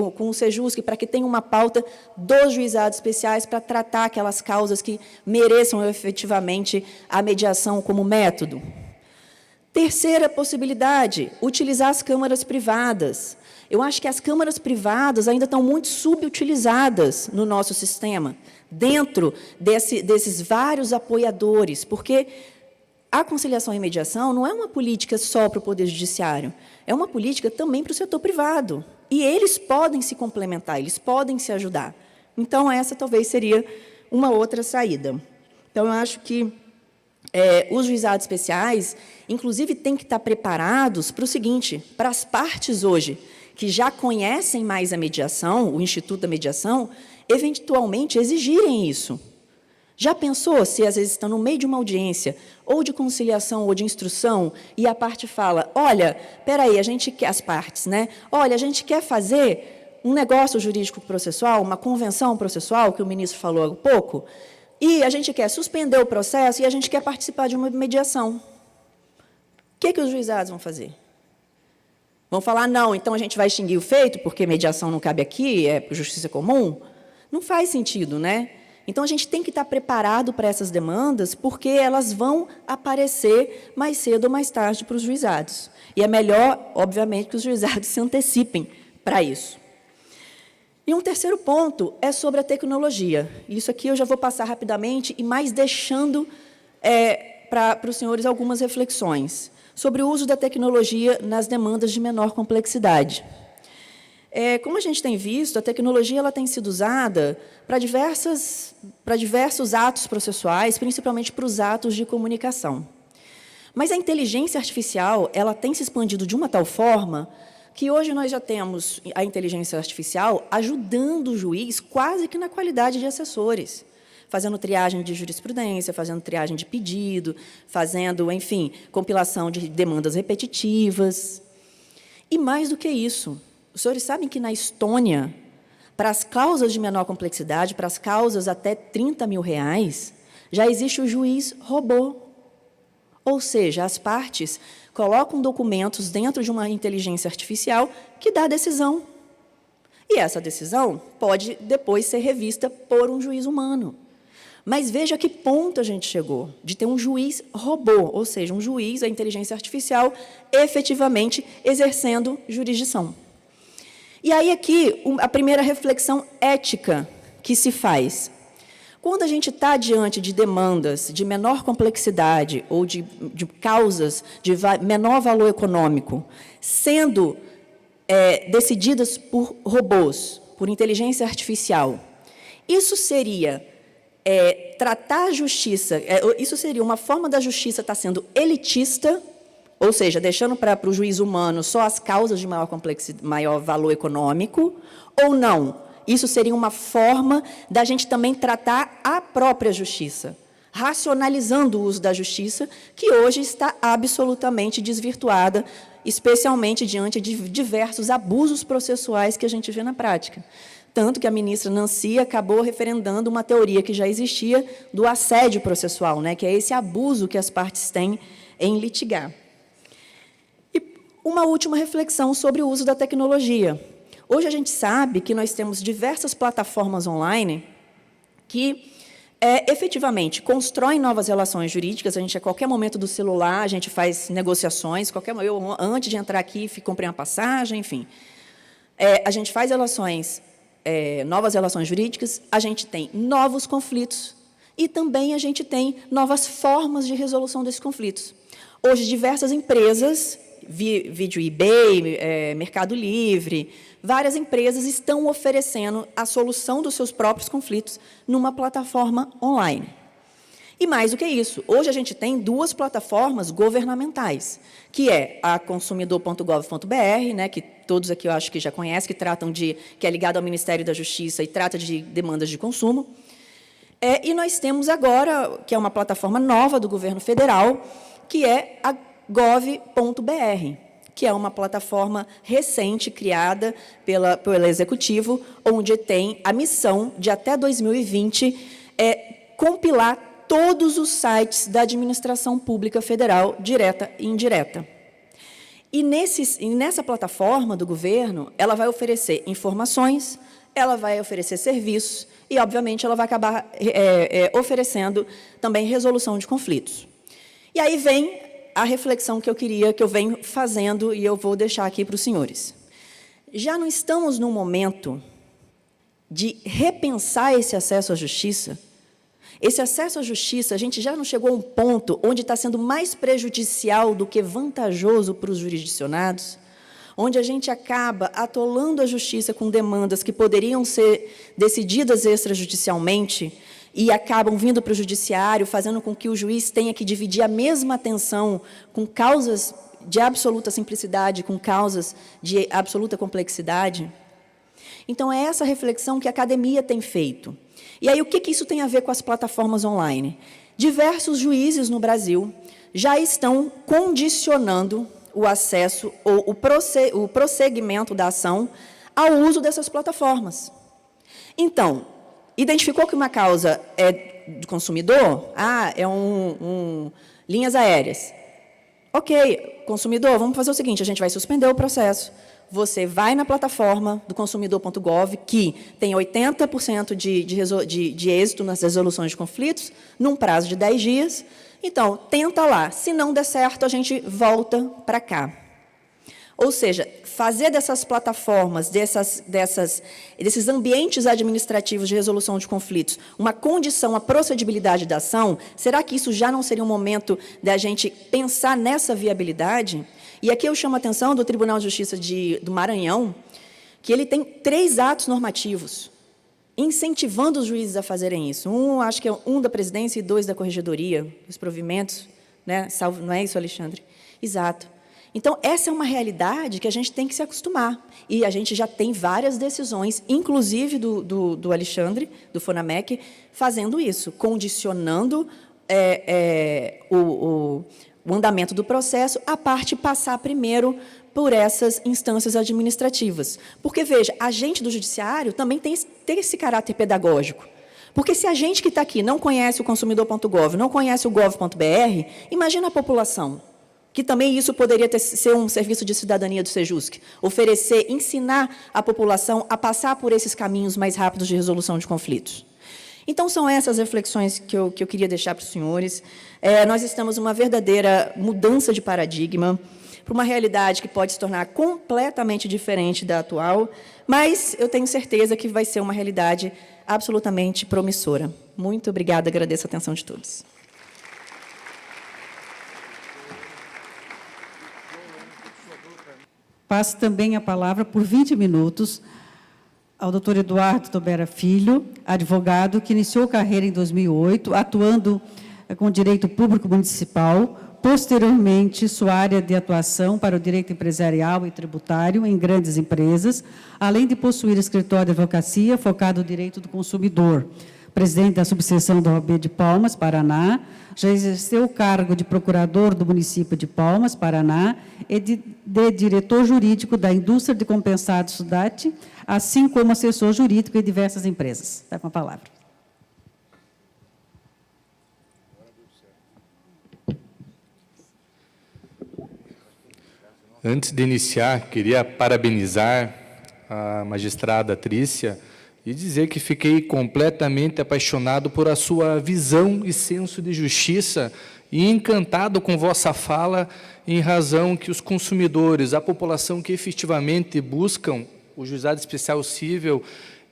S4: para que tenha uma pauta dos juizados especiais para tratar aquelas causas que mereçam efetivamente a mediação como método. Terceira possibilidade, utilizar as câmaras privadas. Eu acho que as câmaras privadas ainda estão muito subutilizadas no nosso sistema, dentro desses vários apoiadores, porque a conciliação e mediação não é uma política só para o Poder Judiciário, é uma política também para o setor privado. E eles podem se complementar, eles podem se ajudar. Então, essa talvez seria uma outra saída. Então, eu acho que os juizados especiais, inclusive, têm que estar preparados para o seguinte, para as partes hoje, que já conhecem mais a mediação, o Instituto da Mediação, eventualmente exigirem isso. Já pensou se, às vezes, estão no meio de uma audiência, ou de conciliação, ou de instrução, e a parte fala, olha, espera aí, as partes, né? Olha, a gente quer fazer um negócio jurídico processual, uma convenção processual, que o ministro falou há pouco, e a gente quer suspender o processo e a gente quer participar de uma mediação. O que os juizados vão fazer? Vão falar, não, então a gente vai extinguir o feito, porque mediação não cabe aqui, é justiça comum? Não faz sentido, né? Então, a gente tem que estar preparado para essas demandas, porque elas vão aparecer mais cedo ou mais tarde para os juizados. E é melhor, obviamente, que os juizados se antecipem para isso. E um terceiro ponto é sobre a tecnologia. Isso aqui eu já vou passar rapidamente, e mais deixando para os senhores algumas reflexões sobre o uso da tecnologia nas demandas de menor complexidade. Como a gente tem visto, a tecnologia ela tem sido usada para diversos atos processuais, principalmente para os atos de comunicação. Mas a inteligência artificial ela tem se expandido de uma tal forma que hoje nós já temos a inteligência artificial ajudando o juiz quase que na qualidade de assessores, fazendo triagem de jurisprudência, fazendo triagem de pedido, fazendo, enfim, compilação de demandas repetitivas. E mais do que isso, os senhores sabem que na Estônia, para as causas de menor complexidade, para as causas até R$30 mil, já existe o juiz robô. Ou seja, as partes colocam documentos dentro de uma inteligência artificial que dá a decisão. E essa decisão pode depois ser revista por um juiz humano. Mas veja a que ponto a gente chegou, de ter um juiz robô, ou seja, um juiz, a inteligência artificial, efetivamente exercendo jurisdição. E aí, aqui, a primeira reflexão ética que se faz. Quando a gente está diante de demandas de menor complexidade ou de causas de menor valor econômico, sendo decididas por robôs, por inteligência artificial, isso seria tratar a justiça, isso seria uma forma da justiça estar sendo elitista, ou seja, deixando para o juiz humano só as causas de maior valor econômico, ou não? isso seria uma forma da gente também tratar a própria justiça, racionalizando o uso da justiça, que hoje está absolutamente desvirtuada, especialmente diante de diversos abusos processuais que a gente vê na prática. Tanto que a ministra Nancy acabou referendando uma teoria que já existia do assédio processual, né, que é esse abuso que as partes têm em litigar. E uma última reflexão sobre o uso da tecnologia. Hoje a gente sabe que nós temos diversas plataformas online que efetivamente constroem novas relações jurídicas. A gente, a qualquer momento do celular, a gente faz negociações. Eu, antes de entrar aqui, comprei uma passagem, enfim. A gente faz novas relações jurídicas, a gente tem novos conflitos e também a gente tem novas formas de resolução desses conflitos. Hoje, diversas empresas, vídeo eBay, Mercado Livre, várias empresas estão oferecendo a solução dos seus próprios conflitos numa plataforma online. E mais do que isso, hoje a gente tem duas plataformas governamentais, que é a consumidor.gov.br, né, que todos aqui eu acho que já conhecem, que é ligado ao Ministério da Justiça e trata de demandas de consumo. E nós temos agora, que é uma plataforma nova do governo federal, que é a gov.br, que é uma plataforma recente, criada pelo Executivo, onde tem a missão de, até 2020, compilar todos os sites da administração pública federal, direta e indireta. E nessa plataforma do governo, ela vai oferecer informações, ela vai oferecer serviços e, obviamente, ela vai acabar oferecendo também resolução de conflitos. E aí vem a reflexão que eu venho fazendo, e eu vou deixar aqui para os senhores. Já não estamos num momento de repensar esse acesso à justiça? Esse acesso à justiça, a gente já não chegou a um ponto onde está sendo mais prejudicial do que vantajoso para os jurisdicionados? Onde a gente acaba atolando a justiça com demandas que poderiam ser decididas extrajudicialmente e acabam vindo para o judiciário, fazendo com que o juiz tenha que dividir a mesma atenção com causas de absoluta simplicidade, com causas de absoluta complexidade? Então, é essa reflexão que a academia tem feito. E aí, o que isso tem a ver com as plataformas online? Diversos juízes no Brasil já estão condicionando o acesso ou o prosseguimento da ação ao uso dessas plataformas. Então, identificou que uma causa é de consumidor? É linhas aéreas. Ok, consumidor, vamos fazer o seguinte, a gente vai suspender o processo. Você vai na plataforma do consumidor.gov, que tem 80% de êxito nas resoluções de conflitos, num prazo de 10 dias. Então, tenta lá. Se não der certo, a gente volta para cá. Ou seja, fazer dessas plataformas, desses ambientes administrativos de resolução de conflitos, uma condição à procedibilidade da ação, será que isso já não seria um momento da gente pensar nessa viabilidade? E aqui eu chamo a atenção do Tribunal de Justiça do Maranhão, que ele tem 3 atos normativos, incentivando os juízes a fazerem isso. Acho que é um da presidência e 2 da corregedoria, os provimentos, né? Não é isso, Alexandre? Exato. Então, essa é uma realidade que a gente tem que se acostumar. E a gente já tem várias decisões, inclusive do Alexandre, do Fonamec, fazendo isso, condicionando o andamento do processo, a parte passar primeiro por essas instâncias administrativas. Porque, veja, a gente do judiciário também tem esse caráter pedagógico. Porque se a gente que está aqui não conhece o consumidor.gov, não conhece o gov.br, imagina a população, que também isso poderia ser um serviço de cidadania do Sejusc, ensinar a população a passar por esses caminhos mais rápidos de resolução de conflitos. Então, são essas reflexões que eu queria deixar para os senhores. Nós estamos numa verdadeira mudança de paradigma, para uma realidade que pode se tornar completamente diferente da atual, mas eu tenho certeza que vai ser uma realidade absolutamente promissora. Muito obrigada, agradeço a atenção de todos.
S2: Passo também a palavra por 20 minutos ao doutor Eduardo Tobera Filho, advogado que iniciou carreira em 2008, atuando com direito público municipal, posteriormente sua área de atuação para o direito empresarial e tributário em grandes empresas, além de possuir escritório de advocacia focado no direito do consumidor. Presidente da subseção da OAB de Palmas, Paraná, já exerceu o cargo de procurador do município de Palmas, Paraná, e de diretor jurídico da indústria de compensados Sudate, assim como assessor jurídico em diversas empresas. Está com a palavra.
S5: Antes de iniciar, queria parabenizar a magistrada Trícia e dizer que fiquei completamente apaixonado por a sua visão e senso de justiça e encantado com vossa fala, em razão que os consumidores, a população que efetivamente buscam o juizado especial cível,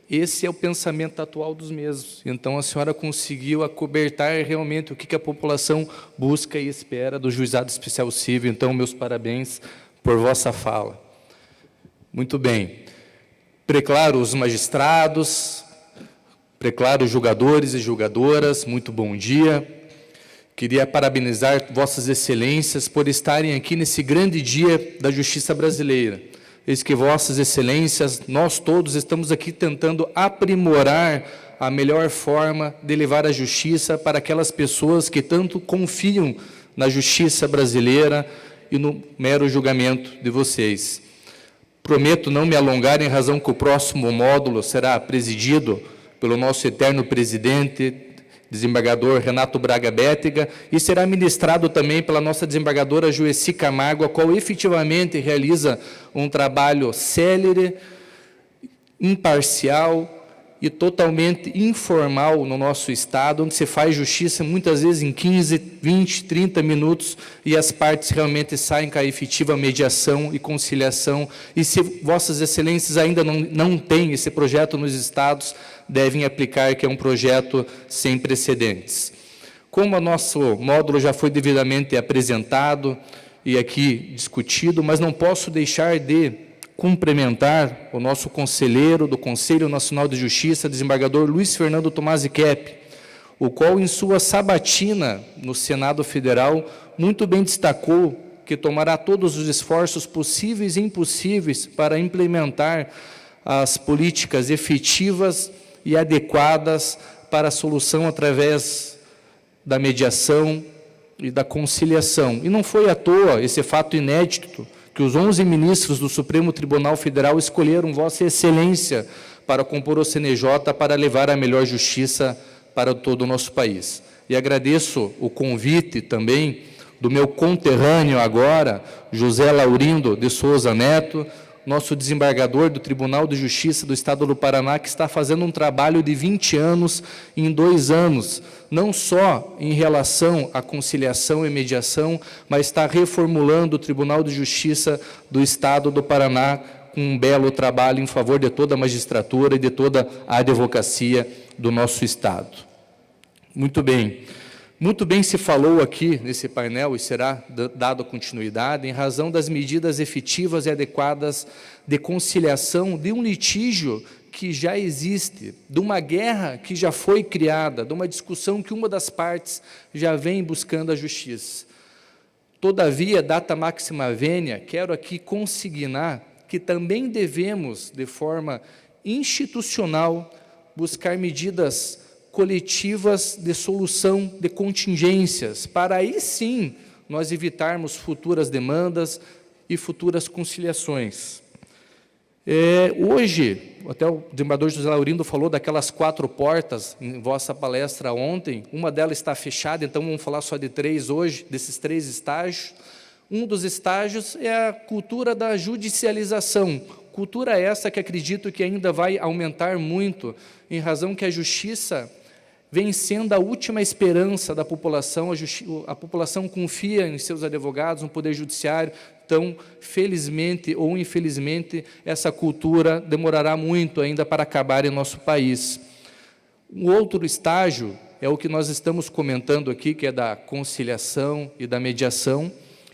S5: esse é o pensamento atual dos mesmos. Então, a senhora conseguiu acobertar realmente o que a população busca e espera do juizado especial cível. Então, meus parabéns por vossa fala. Muito bem. Preclaro os magistrados, preclaro os julgadores e julgadoras, muito bom dia. Queria parabenizar vossas excelências por estarem aqui nesse grande dia da justiça brasileira. Eis que vossas excelências, nós todos estamos aqui tentando aprimorar a melhor forma de levar a justiça para aquelas pessoas que tanto confiam na justiça brasileira e no mero julgamento de vocês. Prometo não me alongar, em razão que o próximo módulo será presidido pelo nosso eterno presidente, desembargador Renato Braga Bétega, e será ministrado também pela nossa desembargadora Joeci Camargo, a qual efetivamente realiza um trabalho célere, imparcial e totalmente informal no nosso Estado, onde se faz justiça muitas vezes em 15, 20, 30 minutos e as partes realmente saem com a efetiva mediação e conciliação. E se vossas excelências ainda não têm esse projeto nos Estados, devem aplicar, que é um projeto sem precedentes. Como o nosso módulo já foi devidamente apresentado e aqui discutido, mas não posso deixar de cumprimentar o nosso conselheiro do Conselho Nacional de Justiça, desembargador Luiz Fernando Tomasi Kepp, o qual, em sua sabatina no Senado Federal, muito bem destacou que tomará todos os esforços possíveis e impossíveis para implementar as políticas efetivas e adequadas para a solução através da mediação e da conciliação. E não foi à toa esse fato inédito que os 11 ministros do Supremo Tribunal Federal escolheram Vossa Excelência para compor o CNJ para levar a melhor justiça para todo o nosso país. E agradeço o convite também do meu conterrâneo agora, José Laurindo de Souza Neto, nosso desembargador do Tribunal de Justiça do Estado do Paraná, que está fazendo um trabalho de 20 anos em 2 anos, não só em relação à conciliação e mediação, mas está reformulando o Tribunal de Justiça do Estado do Paraná com um belo trabalho em favor de toda a magistratura e de toda a advocacia do nosso Estado. Muito bem. Muito bem se falou aqui nesse painel, e será dado continuidade, em razão das medidas efetivas e adequadas de conciliação de um litígio que já existe, de uma guerra que já foi criada, de uma discussão que uma das partes já vem buscando a justiça. Todavia, data maxima venia, quero aqui consignar que também devemos, de forma institucional, buscar medidas coletivas de solução de contingências, para aí sim nós evitarmos futuras demandas e futuras conciliações. Hoje, até o desembargador José Laurindo falou daquelas 4 portas em vossa palestra ontem, uma delas está fechada, então vamos falar só de 3 hoje, desses 3 estágios. Um dos estágios é a cultura da judicialização, cultura essa que acredito que ainda vai aumentar muito, em razão que a justiça vem sendo a última esperança da população, a população confia em seus advogados, no Poder Judiciário, então, felizmente ou infelizmente, essa cultura demorará muito ainda para acabar em nosso país. Um outro estágio é o que nós estamos comentando aqui, que é da conciliação e da mediação,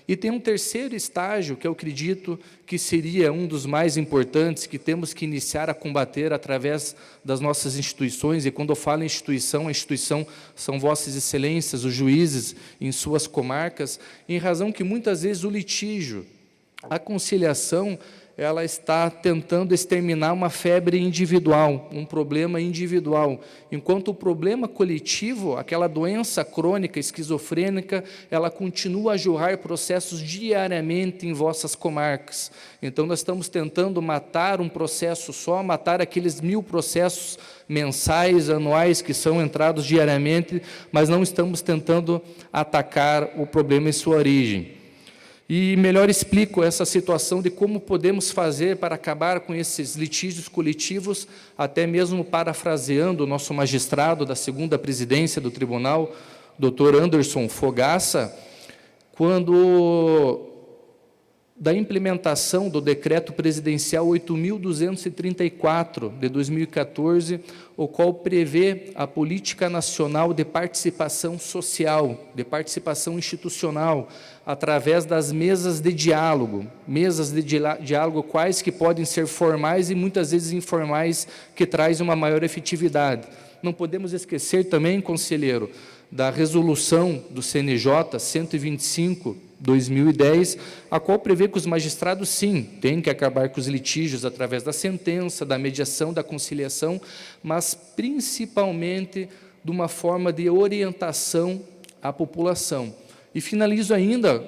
S5: E tem um terceiro estágio, que eu acredito que seria um dos mais importantes, que temos que iniciar a combater através das nossas instituições, e quando eu falo em instituição, a instituição são vossas excelências, os juízes em suas comarcas, em razão que muitas vezes o litígio, a conciliação, ela está tentando exterminar uma febre individual, um problema individual, enquanto o problema coletivo, aquela doença crônica esquizofrênica, ela continua a jorrar processos diariamente em vossas comarcas. Então, nós estamos tentando matar um processo só, matar aqueles 1000 processos mensais, anuais, que são entrados diariamente, mas não estamos tentando atacar o problema em sua origem. E melhor explico essa situação de como podemos fazer para acabar com esses litígios coletivos, até mesmo parafraseando o nosso magistrado da 2ª presidência do tribunal, Dr. Anderson Fogaça, quando da implementação do decreto presidencial 8.234 de 2014, o qual prevê a política nacional de participação social, de participação institucional, através das mesas de diálogo quais que podem ser formais e muitas vezes informais, que traz uma maior efetividade. Não podemos esquecer também, conselheiro, da resolução do CNJ 125/2010, a qual prevê que os magistrados, sim, têm que acabar com os litígios através da sentença, da mediação, da conciliação, mas principalmente de uma forma de orientação à população. E finalizo ainda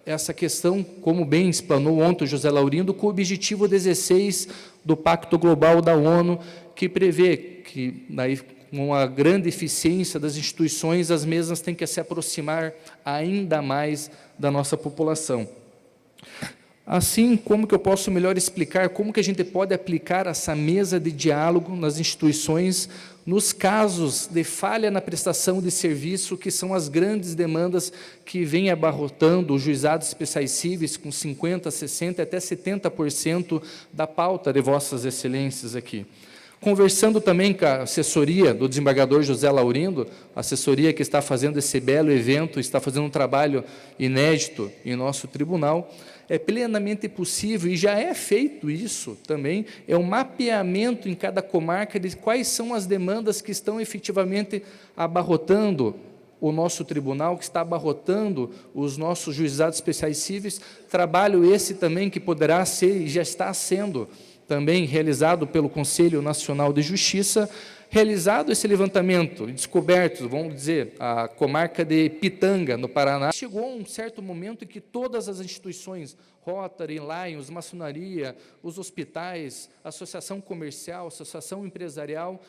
S5: essa questão, como bem explanou ontem o José Laurindo, com o objetivo 16 do Pacto Global da ONU, que prevê que, com a grande eficiência das instituições, as mesmas têm que se aproximar ainda mais da nossa população. Assim, como que eu posso melhor explicar como que a gente pode aplicar essa mesa de diálogo nas instituições, nos casos de falha na prestação de serviço, que são as grandes demandas que vêm abarrotando os juizados especiais cíveis, com 50%, 60%, até 70% da pauta de vossas excelências aqui. Conversando também com a assessoria do desembargador José Laurindo, assessoria que está fazendo esse belo evento, está fazendo um trabalho inédito em nosso tribunal, é plenamente possível, e já é feito isso também, é um mapeamento em cada comarca de quais são as demandas que estão efetivamente abarrotando o nosso tribunal, que está abarrotando os nossos juizados especiais cíveis, trabalho esse também que poderá ser, e já está sendo também realizado pelo Conselho Nacional de Justiça, realizado esse levantamento, descoberto, vamos dizer, a comarca de Pitanga, no Paraná. Chegou um certo momento em que todas as instituições, Rotary, Lions, maçonaria, os hospitais, associação comercial, associação empresarial,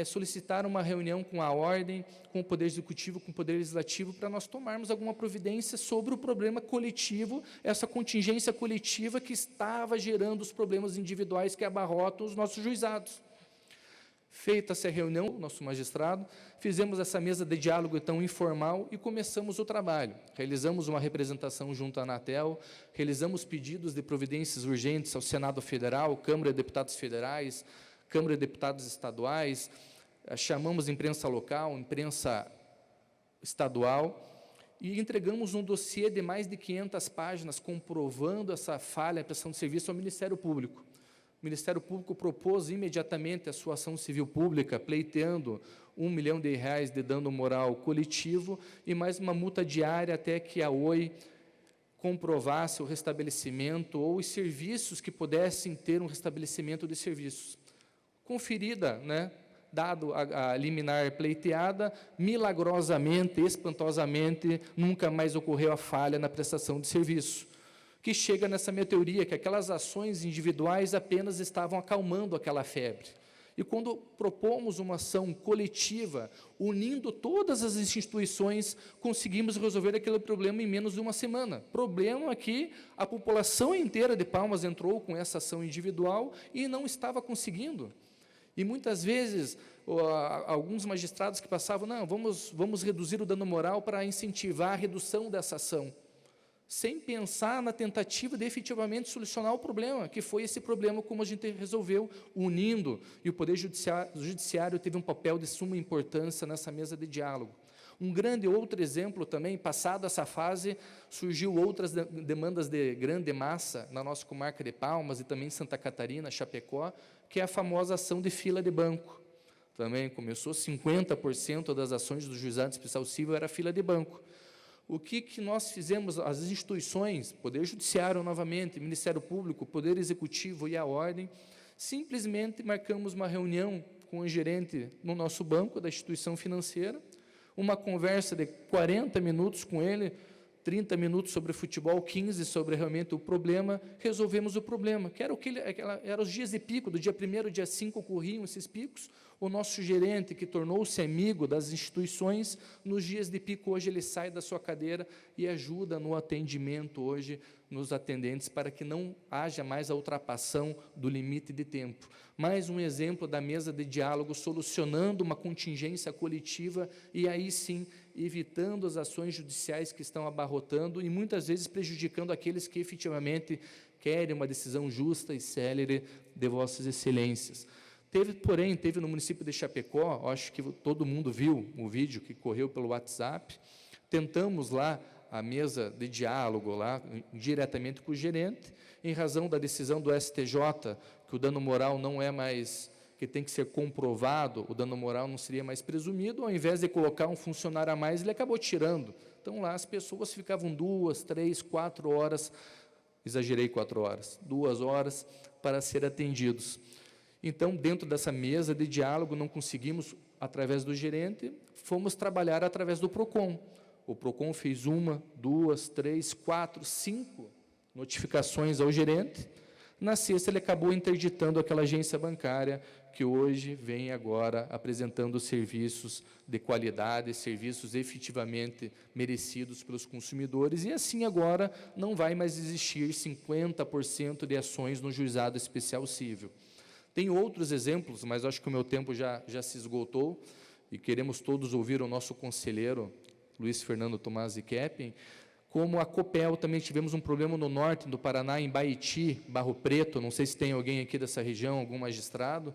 S5: solicitaram uma reunião com a ordem, com o Poder Executivo, com o Poder Legislativo, para nós tomarmos alguma providência sobre o problema coletivo, essa contingência coletiva que estava gerando os problemas individuais que abarrotam os nossos juizados. Feita essa reunião, nosso magistrado, fizemos essa mesa de diálogo tão informal e começamos o trabalho. Realizamos uma representação junto à Anatel, realizamos pedidos de providências urgentes ao Senado Federal, Câmara de Deputados Federais, Câmara de Deputados Estaduais, chamamos imprensa local, imprensa estadual, e entregamos um dossiê de mais de 500 páginas, comprovando essa falha na prestação de serviço ao Ministério Público. O Ministério Público propôs imediatamente a sua ação civil pública, pleiteando R$ 1 milhão de dano moral coletivo e mais uma multa diária até que a OI comprovasse o restabelecimento ou os serviços que pudessem ter um restabelecimento de serviços. Conferida, dado a liminar pleiteada, milagrosamente, espantosamente, nunca mais ocorreu a falha na prestação de serviço, que chega nessa minha teoria, que aquelas ações individuais apenas estavam acalmando aquela febre. E quando propomos uma ação coletiva, unindo todas as instituições, conseguimos resolver aquele problema em menos de uma semana. Problema que a população inteira de Palmas entrou com essa ação individual e não estava conseguindo. E muitas vezes, alguns magistrados que passavam, não, vamos reduzir o dano moral para incentivar a redução dessa ação, sem pensar na tentativa de efetivamente solucionar o problema, que foi esse problema como a gente resolveu, unindo, e o Poder Judiciário teve um papel de suma importância nessa mesa de diálogo. Um grande outro exemplo também, passada essa fase, surgiu outras demandas de grande massa na nossa comarca de Palmas e também em Santa Catarina, Chapecó, que é a famosa ação de fila de banco. Também começou 50% das ações do Juizado Especial Civil era fila de banco. O que nós fizemos, as instituições, Poder Judiciário novamente, Ministério Público, Poder Executivo e a Ordem, simplesmente marcamos uma reunião com o gerente no nosso banco da instituição financeira, uma conversa de 40 minutos com ele, 30 minutos sobre futebol, 15 sobre realmente o problema, resolvemos o problema, que era era os dias de pico, do dia 1º ao dia 5 ocorriam esses picos, o nosso gerente, que tornou-se amigo das instituições, nos dias de pico, hoje ele sai da sua cadeira e ajuda no atendimento hoje, nos atendentes, para que não haja mais a ultrapassão do limite de tempo. Mais um exemplo da mesa de diálogo, solucionando uma contingência coletiva e aí sim, evitando as ações judiciais que estão abarrotando e muitas vezes prejudicando aqueles que efetivamente querem uma decisão justa e célere de vossas excelências. Porém, teve no município de Chapecó, acho que todo mundo viu o vídeo que correu pelo WhatsApp, tentamos lá a mesa de diálogo, lá, diretamente com o gerente, em razão da decisão do STJ, que o dano moral não é mais, que tem que ser comprovado, o dano moral não seria mais presumido, ao invés de colocar um funcionário a mais, ele acabou tirando. Então, lá as pessoas ficavam 2, 3, 4 horas, exagerei 4 horas, 2 horas para ser atendidos. Então, dentro dessa mesa de diálogo, não conseguimos, através do gerente, fomos trabalhar através do PROCON. O PROCON fez 1, 2, 3, 4, 5 notificações ao gerente. Na sexta, ele acabou interditando aquela agência bancária que hoje vem agora apresentando serviços de qualidade, serviços efetivamente merecidos pelos consumidores, e assim agora não vai mais existir 50% de ações no Juizado Especial Civil. Tem outros exemplos, mas acho que o meu tempo já se esgotou, e queremos todos ouvir o nosso conselheiro, Luiz Fernando Tomasi Keppen, como a Copel, também tivemos um problema no norte do Paraná, em Baiti, Barro Preto, não sei se tem alguém aqui dessa região, algum magistrado,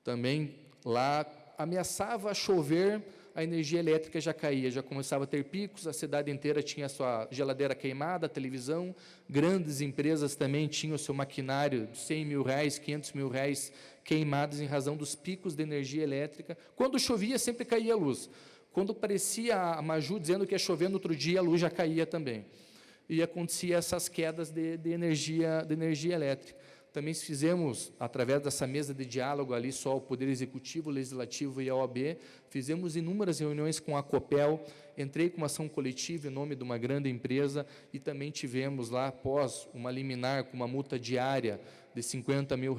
S5: também lá ameaçava chover, a energia elétrica já caía, já começava a ter picos, a cidade inteira tinha a sua geladeira queimada, a televisão, grandes empresas também tinham o seu maquinário de R$100 mil, R$500 mil queimados em razão dos picos de energia elétrica. Quando chovia, sempre caía a luz. Quando aparecia a Maju dizendo que ia chover no outro dia, a luz já caía também. E acontecia essas quedas de energia elétrica. Também fizemos, através dessa mesa de diálogo ali, só o Poder Executivo, Legislativo e a OAB, fizemos inúmeras reuniões com a Copel, entrei com uma ação coletiva em nome de uma grande empresa e também tivemos lá, após uma liminar com uma multa diária de R$50 mil,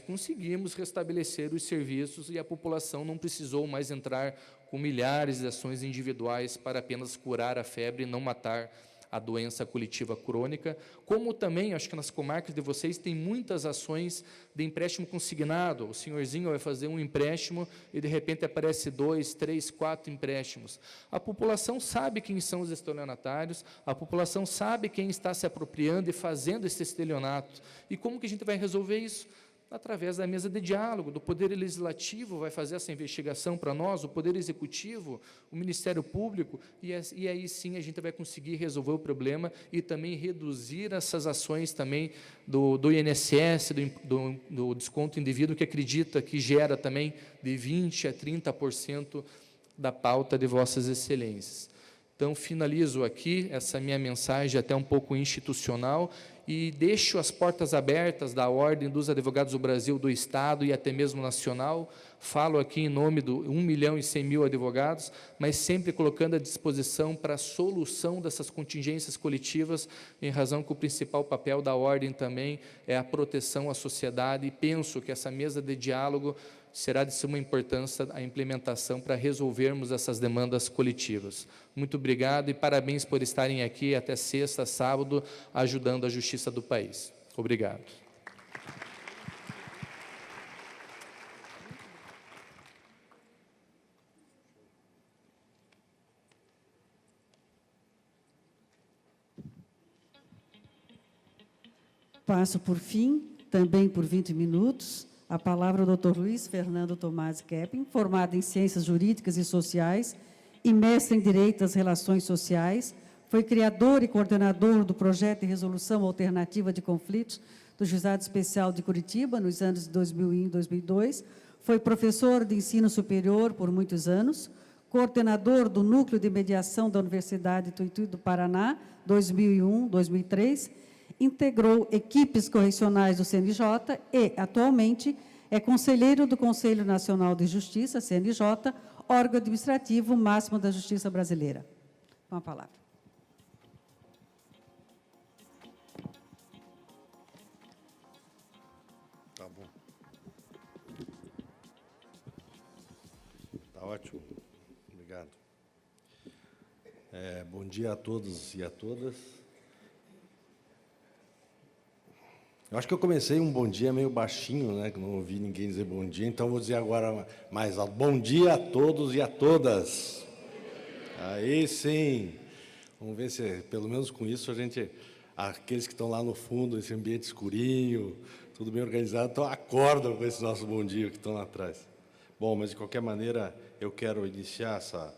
S5: conseguimos restabelecer os serviços e a população não precisou mais entrar com milhares de ações individuais para apenas curar a febre e não matar a doença coletiva crônica, como também, acho que nas comarcas de vocês, tem muitas ações de empréstimo consignado, o senhorzinho vai fazer um empréstimo e, de repente, aparece 2, 3, 4 empréstimos. A população sabe quem são os estelionatários, a população sabe quem está se apropriando e fazendo esse estelionato. E como que a gente vai resolver isso? Através da mesa de diálogo, do Poder Legislativo vai fazer essa investigação para nós, o Poder Executivo, o Ministério Público, e aí sim a gente vai conseguir resolver o problema e também reduzir essas ações também do INSS, do desconto indivíduo, que acredita que gera também de 20% a 30% da pauta de vossas excelências. Então, finalizo aqui essa minha mensagem até um pouco institucional e deixo as portas abertas da Ordem dos Advogados do Brasil, do Estado e até mesmo nacional. Falo aqui em nome do 1.100.000 advogados, mas sempre colocando à disposição para a solução dessas contingências coletivas, em razão que o principal papel da Ordem também é a proteção à sociedade, e penso que essa mesa de diálogo será de suma importância a implementação para resolvermos essas demandas coletivas. Muito obrigado e parabéns por estarem aqui até sexta, sábado, ajudando a justiça do país. Obrigado.
S2: Passo por fim, também por 20 minutos, a palavra ao Dr. Luiz Fernando Tomasi Keppen, formado em Ciências Jurídicas e Sociais e mestre em Direito das Relações Sociais. Foi criador e coordenador do projeto de resolução alternativa de conflitos do Juizado Especial de Curitiba, nos anos de 2001 e 2002. Foi professor de ensino superior por muitos anos, coordenador do Núcleo de Mediação da Universidade Tuiuti do Paraná, 2001-2003, integrou equipes correcionais do CNJ e, atualmente, é conselheiro do Conselho Nacional de Justiça, CNJ, órgão administrativo máximo da Justiça Brasileira. Com a palavra.
S6: Tá bom. Tá ótimo. Obrigado. Bom dia a todos e a todas. Eu acho que eu comecei um bom dia meio baixinho, né? Que não ouvi ninguém dizer bom dia, então vou dizer agora mais alto. Bom dia a todos e a todas. Aí sim. Vamos ver se, pelo menos com isso, a gente, aqueles que estão lá no fundo, esse ambiente escurinho, tudo bem organizado, então acordam com esse nosso bom dia que estão lá atrás. Bom, mas de qualquer maneira, eu quero iniciar essa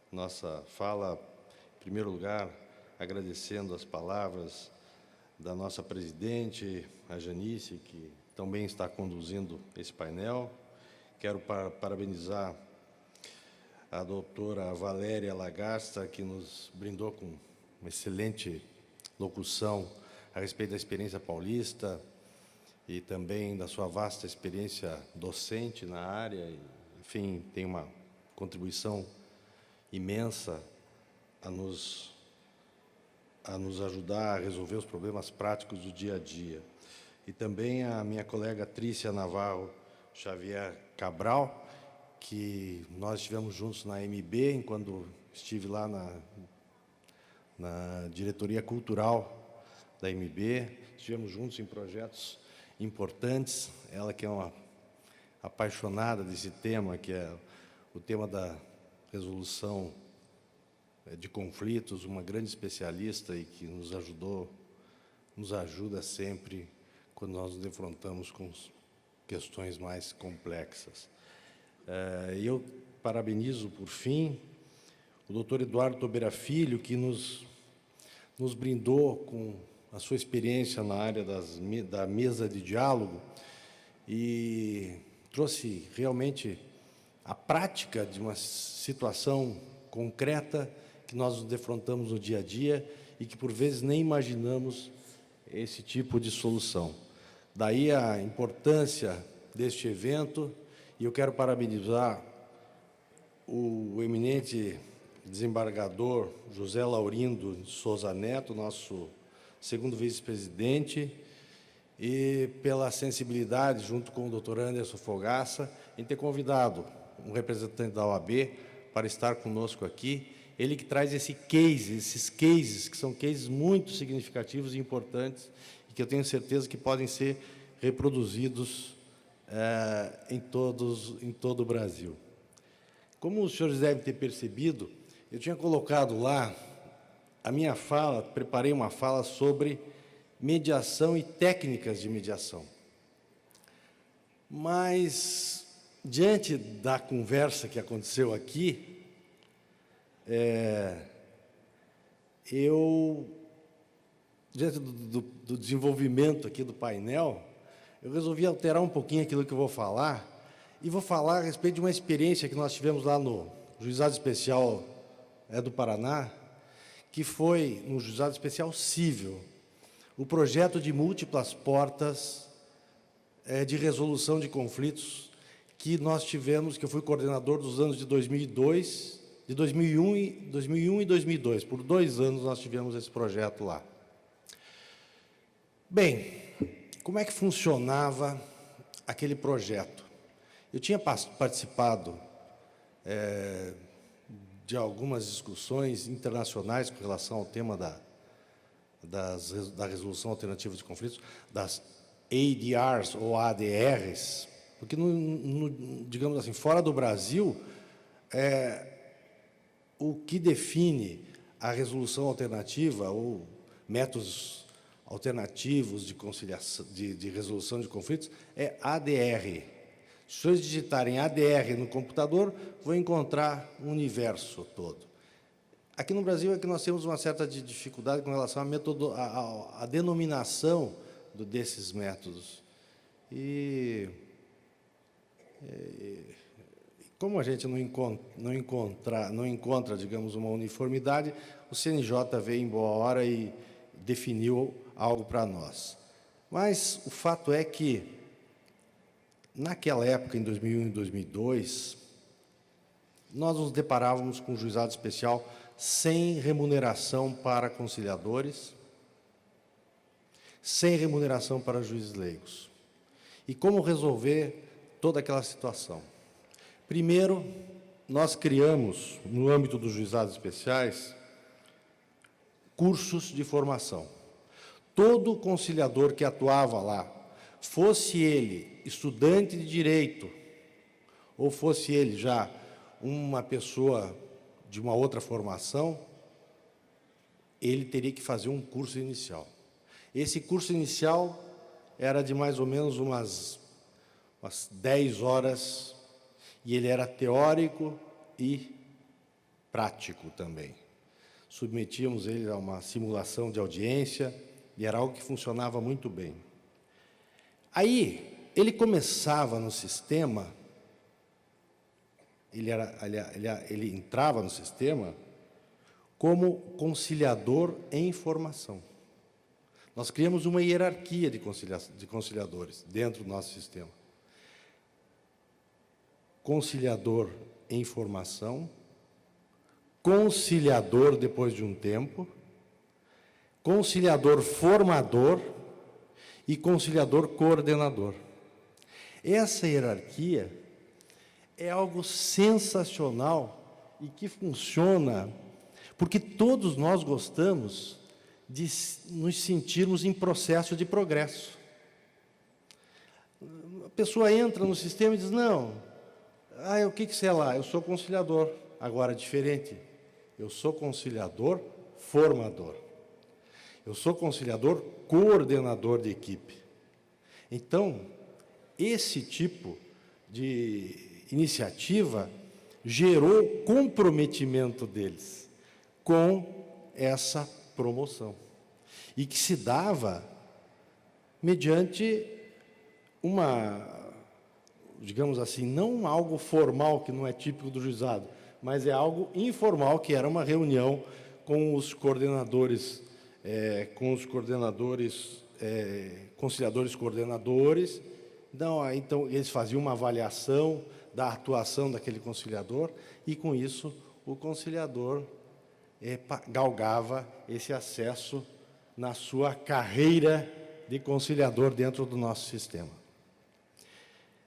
S6: nossa fala, em primeiro lugar, agradecendo as palavras da nossa presidente, a Janice, que também está conduzindo esse painel. Quero parabenizar a doutora Valéria Lagasta, que nos brindou com uma excelente locução a respeito da experiência paulista e também da sua vasta experiência docente na área. Enfim, tem uma contribuição imensa a nos ajudar a resolver os problemas práticos do dia a dia. E também a minha colega Trícia Navarro Xavier Cabral, que nós estivemos juntos na MB, enquanto estive lá na diretoria cultural da MB, estivemos juntos em projetos importantes. Ela que é uma apaixonada desse tema, que é o tema da resolução de conflitos, uma grande especialista e que nos ajuda sempre quando nós nos defrontamos com questões mais complexas. Eu parabenizo, por fim, o doutor Eduardo Tobeira Filho, que nos brindou com a sua experiência na área da mesa de diálogo e trouxe realmente a prática de uma situação concreta que nós nos defrontamos no dia a dia e que, por vezes, nem imaginamos esse tipo de solução. Daí a importância deste evento, e eu quero parabenizar o eminente desembargador José Laurindo de Souza Neto, nosso segundo vice-presidente, e pela sensibilidade, junto com o doutor Anderson Fogaça, em ter convidado um representante da OAB para estar conosco aqui. Ele que traz esses cases, que são cases muito significativos e importantes, e que eu tenho certeza que podem ser reproduzidos em todo o Brasil. Como os senhores devem ter percebido, eu tinha colocado lá a minha fala, preparei uma fala sobre mediação e técnicas de mediação. Mas, diante da conversa que aconteceu aqui, diante do desenvolvimento aqui do painel, eu resolvi alterar um pouquinho aquilo que eu vou falar, e vou falar a respeito de uma experiência que nós tivemos lá no Juizado Especial do Paraná, que foi no Juizado Especial Cível, o projeto de múltiplas portas de resolução de conflitos que nós tivemos, que eu fui coordenador dos anos de 2002, de 2001 e 2002. Por 2 anos nós tivemos esse projeto lá. Bem, como é que funcionava aquele projeto? Eu tinha participado de algumas discussões internacionais com relação ao tema da resolução alternativa de conflitos, das ADRs ou ADRs, porque, digamos assim, fora do Brasil, o que define a resolução alternativa ou métodos alternativos de conciliação, de resolução de conflitos, é ADR. Se os senhores digitarem ADR no computador, vão encontrar o universo todo. Aqui no Brasil é que nós temos uma certa dificuldade com relação à denominação desses métodos. E como a gente não encontra, digamos, uma uniformidade, o CNJ veio em boa hora e definiu algo para nós. Mas o fato é que, naquela época, em 2001 e 2002, nós nos deparávamos com um juizado especial sem remuneração para conciliadores, sem remuneração para juízes leigos. E como resolver toda aquela situação? Primeiro, nós criamos, no âmbito dos juizados especiais, cursos de formação. Todo conciliador que atuava lá, fosse ele estudante de direito, ou fosse ele já uma pessoa de uma outra formação, ele teria que fazer um curso inicial. Esse curso inicial era de mais ou menos umas 10 horas, e ele era teórico e prático também. Submetíamos ele a uma simulação de audiência, e era algo que funcionava muito bem. Aí, ele começava no sistema, ele entrava no sistema como conciliador em formação. Nós criamos uma hierarquia de conciliadores dentro do nosso sistema. Conciliador em formação, conciliador depois de um tempo, conciliador formador e conciliador coordenador. Essa hierarquia é algo sensacional e que funciona porque todos nós gostamos de nos sentirmos em processo de progresso. A pessoa entra no sistema e diz, não, o que você é lá? Eu sou conciliador. Agora, diferente, eu sou conciliador formador. Eu sou conciliador coordenador de equipe. Então, esse tipo de iniciativa gerou comprometimento deles com essa promoção. E que se dava mediante digamos assim, não algo formal, que não é típico do juizado, mas é algo informal, que era uma reunião com os coordenadores, conciliadores coordenadores. Então, eles faziam uma avaliação da atuação daquele conciliador, e, com isso, o conciliador galgava esse acesso na sua carreira de conciliador dentro do nosso sistema.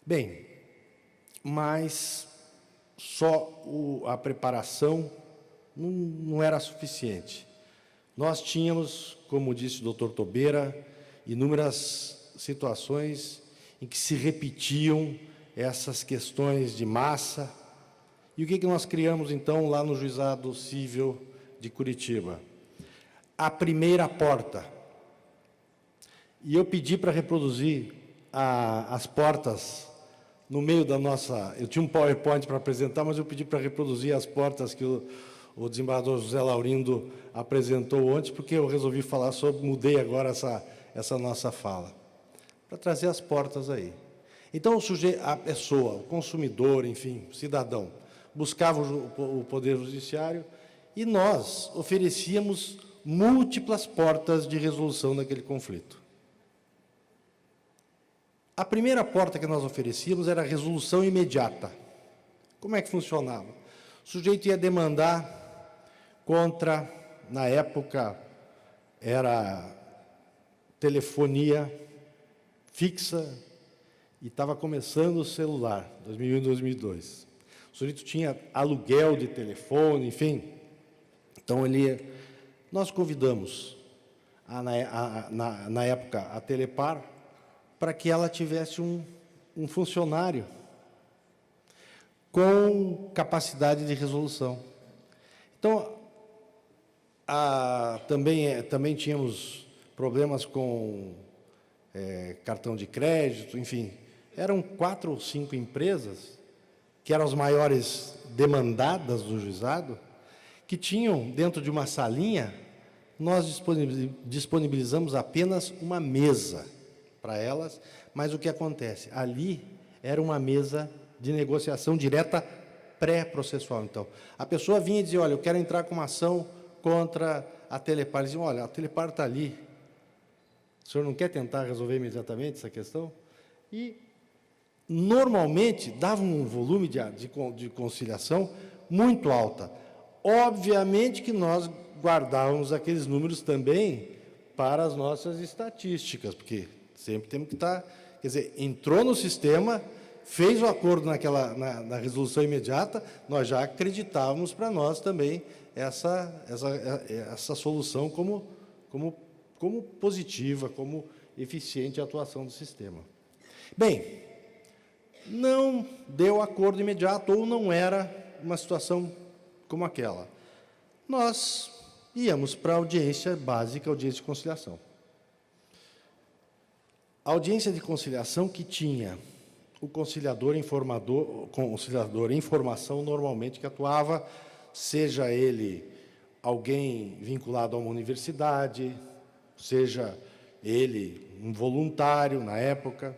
S6: Bem, mas só a preparação não era suficiente. Nós tínhamos, como disse o Dr. Tobeira, inúmeras situações em que se repetiam essas questões de massa. E o que nós criamos, então, lá no Juizado Cível de Curitiba? A primeira porta. E eu pedi para reproduzir as portas no meio da nossa... Eu tinha um PowerPoint para apresentar, mas eu pedi para reproduzir as portas que o desembargador José Laurindo apresentou ontem, porque eu resolvi falar sobre... Mudei agora essa nossa fala, para trazer as portas aí. Então, a pessoa, o consumidor, enfim, o cidadão, buscava o Poder Judiciário, e nós oferecíamos múltiplas portas de resolução daquele conflito. A primeira porta que nós oferecíamos era a resolução imediata. Como é que funcionava? O sujeito ia demandar contra, na época, era telefonia fixa, e estava começando o celular, 2001 e 2002. O sujeito tinha aluguel de telefone, enfim. Então, nós convidamos, na época, a Telepar, para que ela tivesse um funcionário com capacidade de resolução. Então, também tínhamos problemas com cartão de crédito, enfim, Eram 4 ou 5 empresas, que eram as maiores demandadas do juizado, que tinham, dentro de uma salinha, nós disponibilizamos apenas uma mesa para elas, mas o que acontece? Ali era uma mesa de negociação direta pré-processual. Então, a pessoa vinha e dizia, olha, eu quero entrar com uma ação contra a Telepar. Eles diziam, olha, a Telepar está ali. O senhor não quer tentar resolver imediatamente essa questão? E, normalmente, dava um volume de conciliação muito alta. Obviamente que nós guardávamos aqueles números também para as nossas estatísticas, porque sempre temos que estar... Quer dizer, entrou no sistema, fez o acordo na resolução imediata, nós já acreditávamos para nós também essa solução como positiva, como eficiente a atuação do sistema. Bem, não deu acordo imediato ou não era uma situação como aquela. Nós íamos para a audiência básica, audiência de conciliação. A audiência de conciliação que tinha o conciliador conciliador em informação, normalmente, que atuava, seja ele alguém vinculado a uma universidade, seja ele um voluntário na época,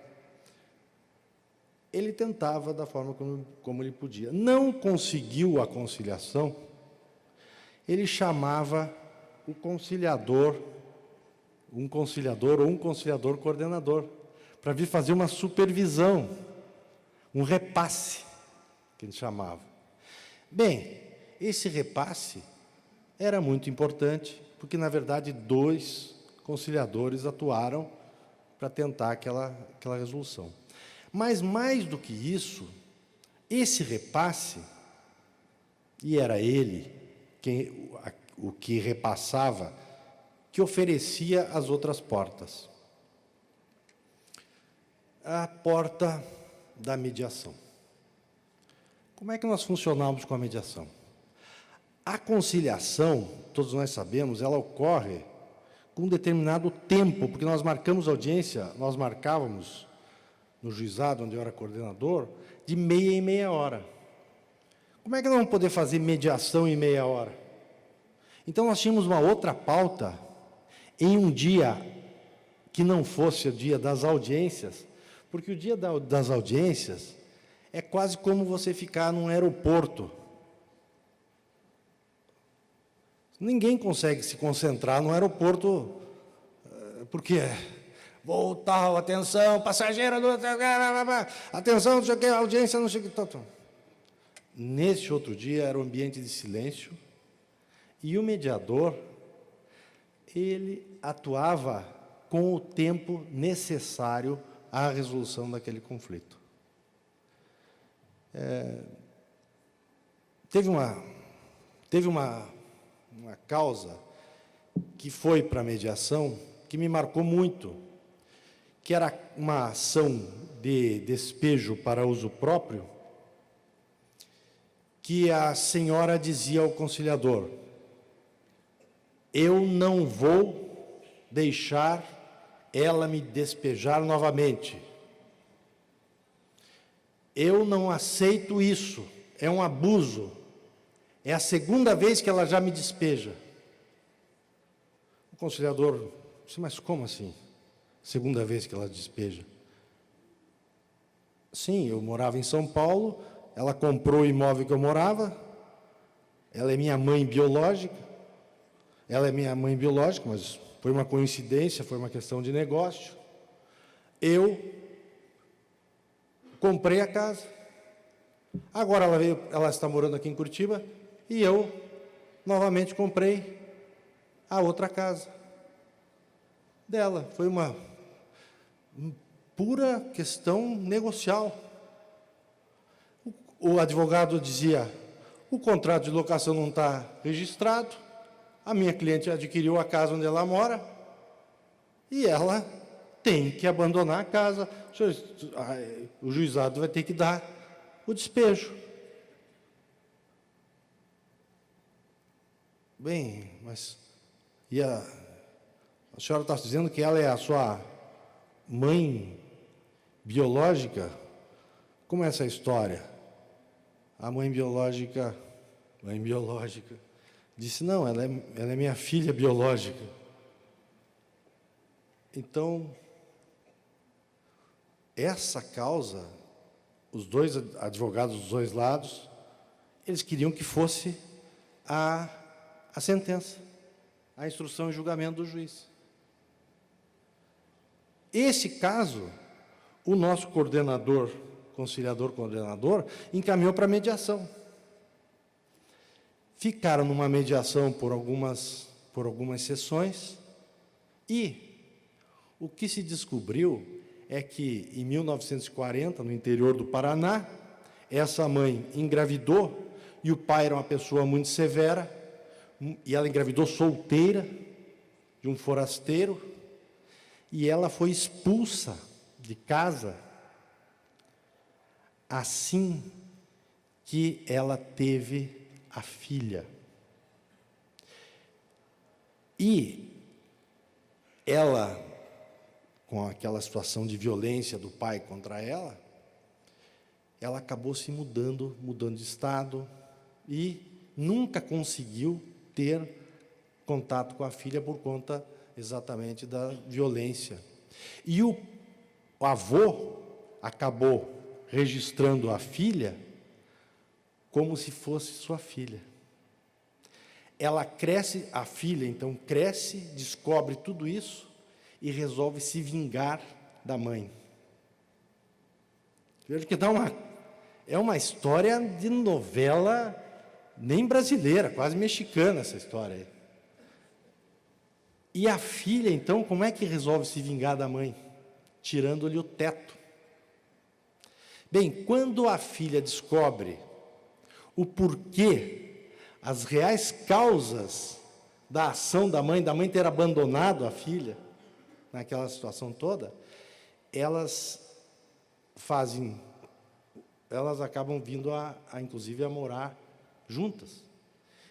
S6: ele tentava da forma como ele podia. Não conseguiu a conciliação, ele chamava o conciliador, um conciliador ou um conciliador coordenador, para vir fazer uma supervisão, um repasse, que ele chamava. Bem, esse repasse era muito importante, porque, na verdade, 2 conciliadores atuaram para tentar aquela resolução. Mas, mais do que isso, esse repasse, e era ele o que repassava, que oferecia as outras portas. A porta da mediação. Como é que nós funcionamos com a mediação? A conciliação, todos nós sabemos, ela ocorre com um determinado tempo, porque nós marcamos audiência, nós marcávamos no juizado, onde eu era coordenador, de meia em meia hora. Como é que nós vamos poder fazer mediação em meia hora? Então, nós tínhamos uma outra pauta em um dia que não fosse o dia das audiências, porque o dia das audiências é quase como você ficar num aeroporto. Ninguém consegue se concentrar no aeroporto, porque voltar, atenção, passageiro, atenção, não sei o que, audiência, não sei o que. Nesse outro dia era um ambiente de silêncio, e o mediador, ele atuava com o tempo necessário à resolução daquele conflito. Teve uma causa que foi para a mediação, que me marcou muito, que era uma ação de despejo para uso próprio, que a senhora dizia ao conciliador: eu não vou deixar ela me despejar novamente. Eu não aceito isso, é um abuso. É a segunda vez que ela já me despeja. O conciliador disse: mas como assim? Segunda vez que ela despeja? Sim, eu morava em São Paulo, ela comprou o imóvel que eu morava, ela é minha mãe biológica, mas foi uma coincidência, foi uma questão de negócio. Eu comprei a casa. Agora ela está morando aqui em Curitiba e eu novamente comprei a outra casa dela. Foi uma pura questão negocial. O advogado dizia: o contrato de locação não está registrado, a minha cliente adquiriu a casa onde ela mora e ela tem que abandonar a casa. O juizado vai ter que dar o despejo. Bem, mas a senhora está dizendo que ela é a sua mãe biológica, como é essa história? A mãe biológica, disse, não, ela é minha filha biológica. Então, essa causa, os dois advogados dos dois lados, eles queriam que fosse a sentença, a instrução e julgamento do juiz. Esse caso, o nosso coordenador, conciliador-coordenador, encaminhou para a mediação. Ficaram numa mediação por algumas sessões e o que se descobriu é que, em 1940, no interior do Paraná, essa mãe engravidou e o pai era uma pessoa muito severa e ela engravidou solteira de um forasteiro e ela foi expulsa de casa assim que ela teve a filha. E ela, com aquela situação de violência do pai contra ela, ela acabou se mudando de estado e nunca conseguiu ter contato com a filha por conta exatamente da violência. E o avô acabou registrando a filha como se fosse sua filha. Ela cresce, a filha então cresce, descobre tudo isso e resolve se vingar da mãe. Veja que é uma história de novela nem brasileira, quase mexicana essa história aí. E a filha, então, como é que resolve se vingar da mãe? Tirando-lhe o teto. Bem, quando a filha descobre o porquê, as reais causas da ação da mãe ter abandonado a filha, naquela situação toda, elas acabam vindo inclusive a morar juntas.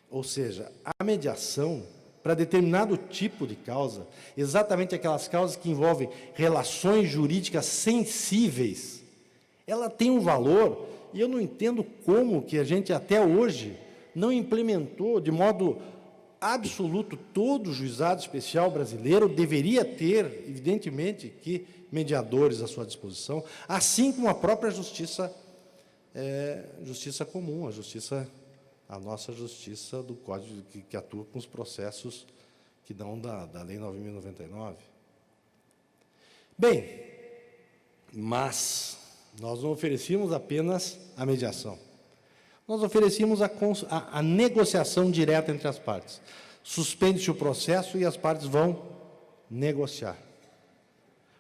S6: Ou seja, a mediação, para determinado tipo de causa, exatamente aquelas causas que envolvem relações jurídicas sensíveis, ela tem um valor, e eu não entendo como que a gente até hoje não implementou de modo absoluto. Todo o juizado especial brasileiro deveria ter, evidentemente, que mediadores à sua disposição, assim como a própria justiça comum, a nossa justiça do Código que atua com os processos que dão da Lei 9.099. Bem, mas nós não oferecíamos apenas a mediação. Nós oferecíamos a negociação direta entre as partes. Suspende-se o processo e as partes vão negociar.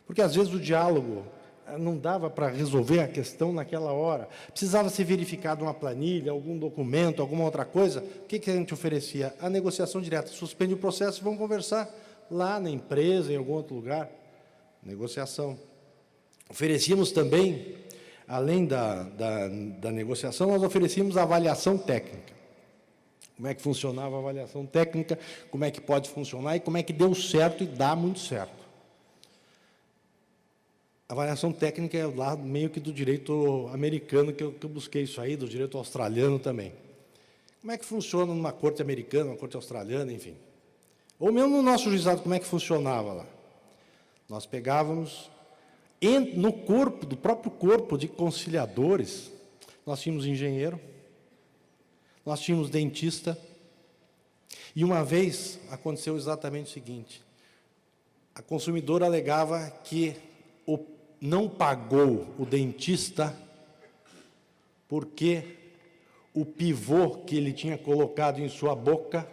S6: Porque, às vezes, o diálogo não dava para resolver a questão naquela hora. Precisava ser verificado uma planilha, algum documento, alguma outra coisa. O que a gente oferecia? A negociação direta. Suspende o processo e vão conversar lá na empresa, em algum outro lugar. Negociação. Oferecíamos também, além da negociação, nós oferecíamos a avaliação técnica. Como é que funcionava a avaliação técnica, como é que pode funcionar e como é que deu certo e dá muito certo. A avaliação técnica é lá meio que do direito americano, que eu busquei isso aí, do direito australiano também. Como é que funciona numa corte americana, uma corte australiana, enfim. Ou mesmo no nosso juizado, como é que funcionava lá? Nós pegávamos, no corpo, do próprio corpo de conciliadores, nós tínhamos engenheiro, nós tínhamos dentista, e uma vez aconteceu exatamente o seguinte: a consumidora alegava que não pagou o dentista porque o pivô que ele tinha colocado em sua boca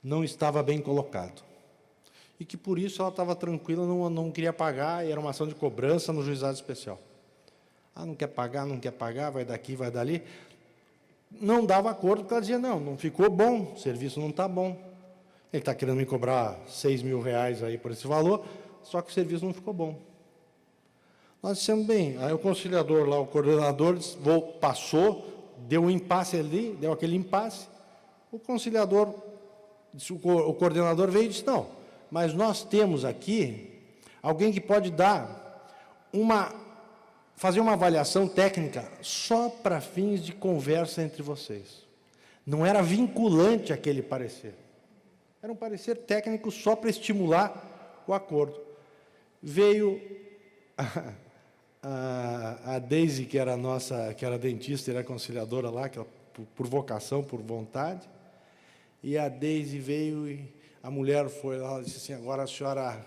S6: não estava bem colocado. E que, por isso, ela estava tranquila, não queria pagar, e era uma ação de cobrança no juizado especial. Não quer pagar, vai daqui, vai dali. Não dava acordo, porque ela dizia, não ficou bom, o serviço não está bom. Ele está querendo me cobrar R$6.000 aí por esse valor, só que o serviço não ficou bom. Nós dissemos, bem, aí o conciliador lá, o coordenador, passou, deu um impasse ali, deu aquele impasse, o conciliador, o coordenador veio e disse, não, mas nós temos aqui alguém que pode dar fazer uma avaliação técnica só para fins de conversa entre vocês. Não era vinculante aquele parecer. Era um parecer técnico só para estimular o acordo. Veio a Deise, que era dentista, era conciliadora lá, que ela, por vocação, por vontade, e a Deise veio e a mulher foi lá e disse assim: agora a senhora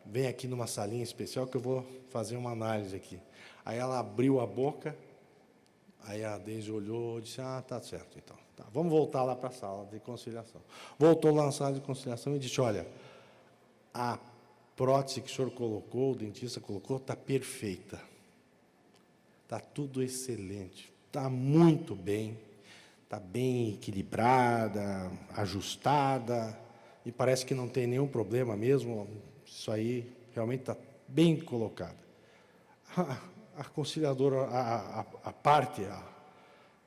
S6: vem aqui numa salinha especial que eu vou fazer uma análise aqui. Aí ela abriu a boca, aí a Deise olhou e disse: ah, tá certo, então. Tá, vamos voltar lá para a sala de conciliação. Voltou lá na sala de conciliação e disse: olha, a prótese que o senhor colocou, o dentista colocou, está perfeita. Está tudo excelente, está muito bem, está bem equilibrada, ajustada, e parece que não tem nenhum problema mesmo, isso aí realmente está bem colocado. A conciliadora,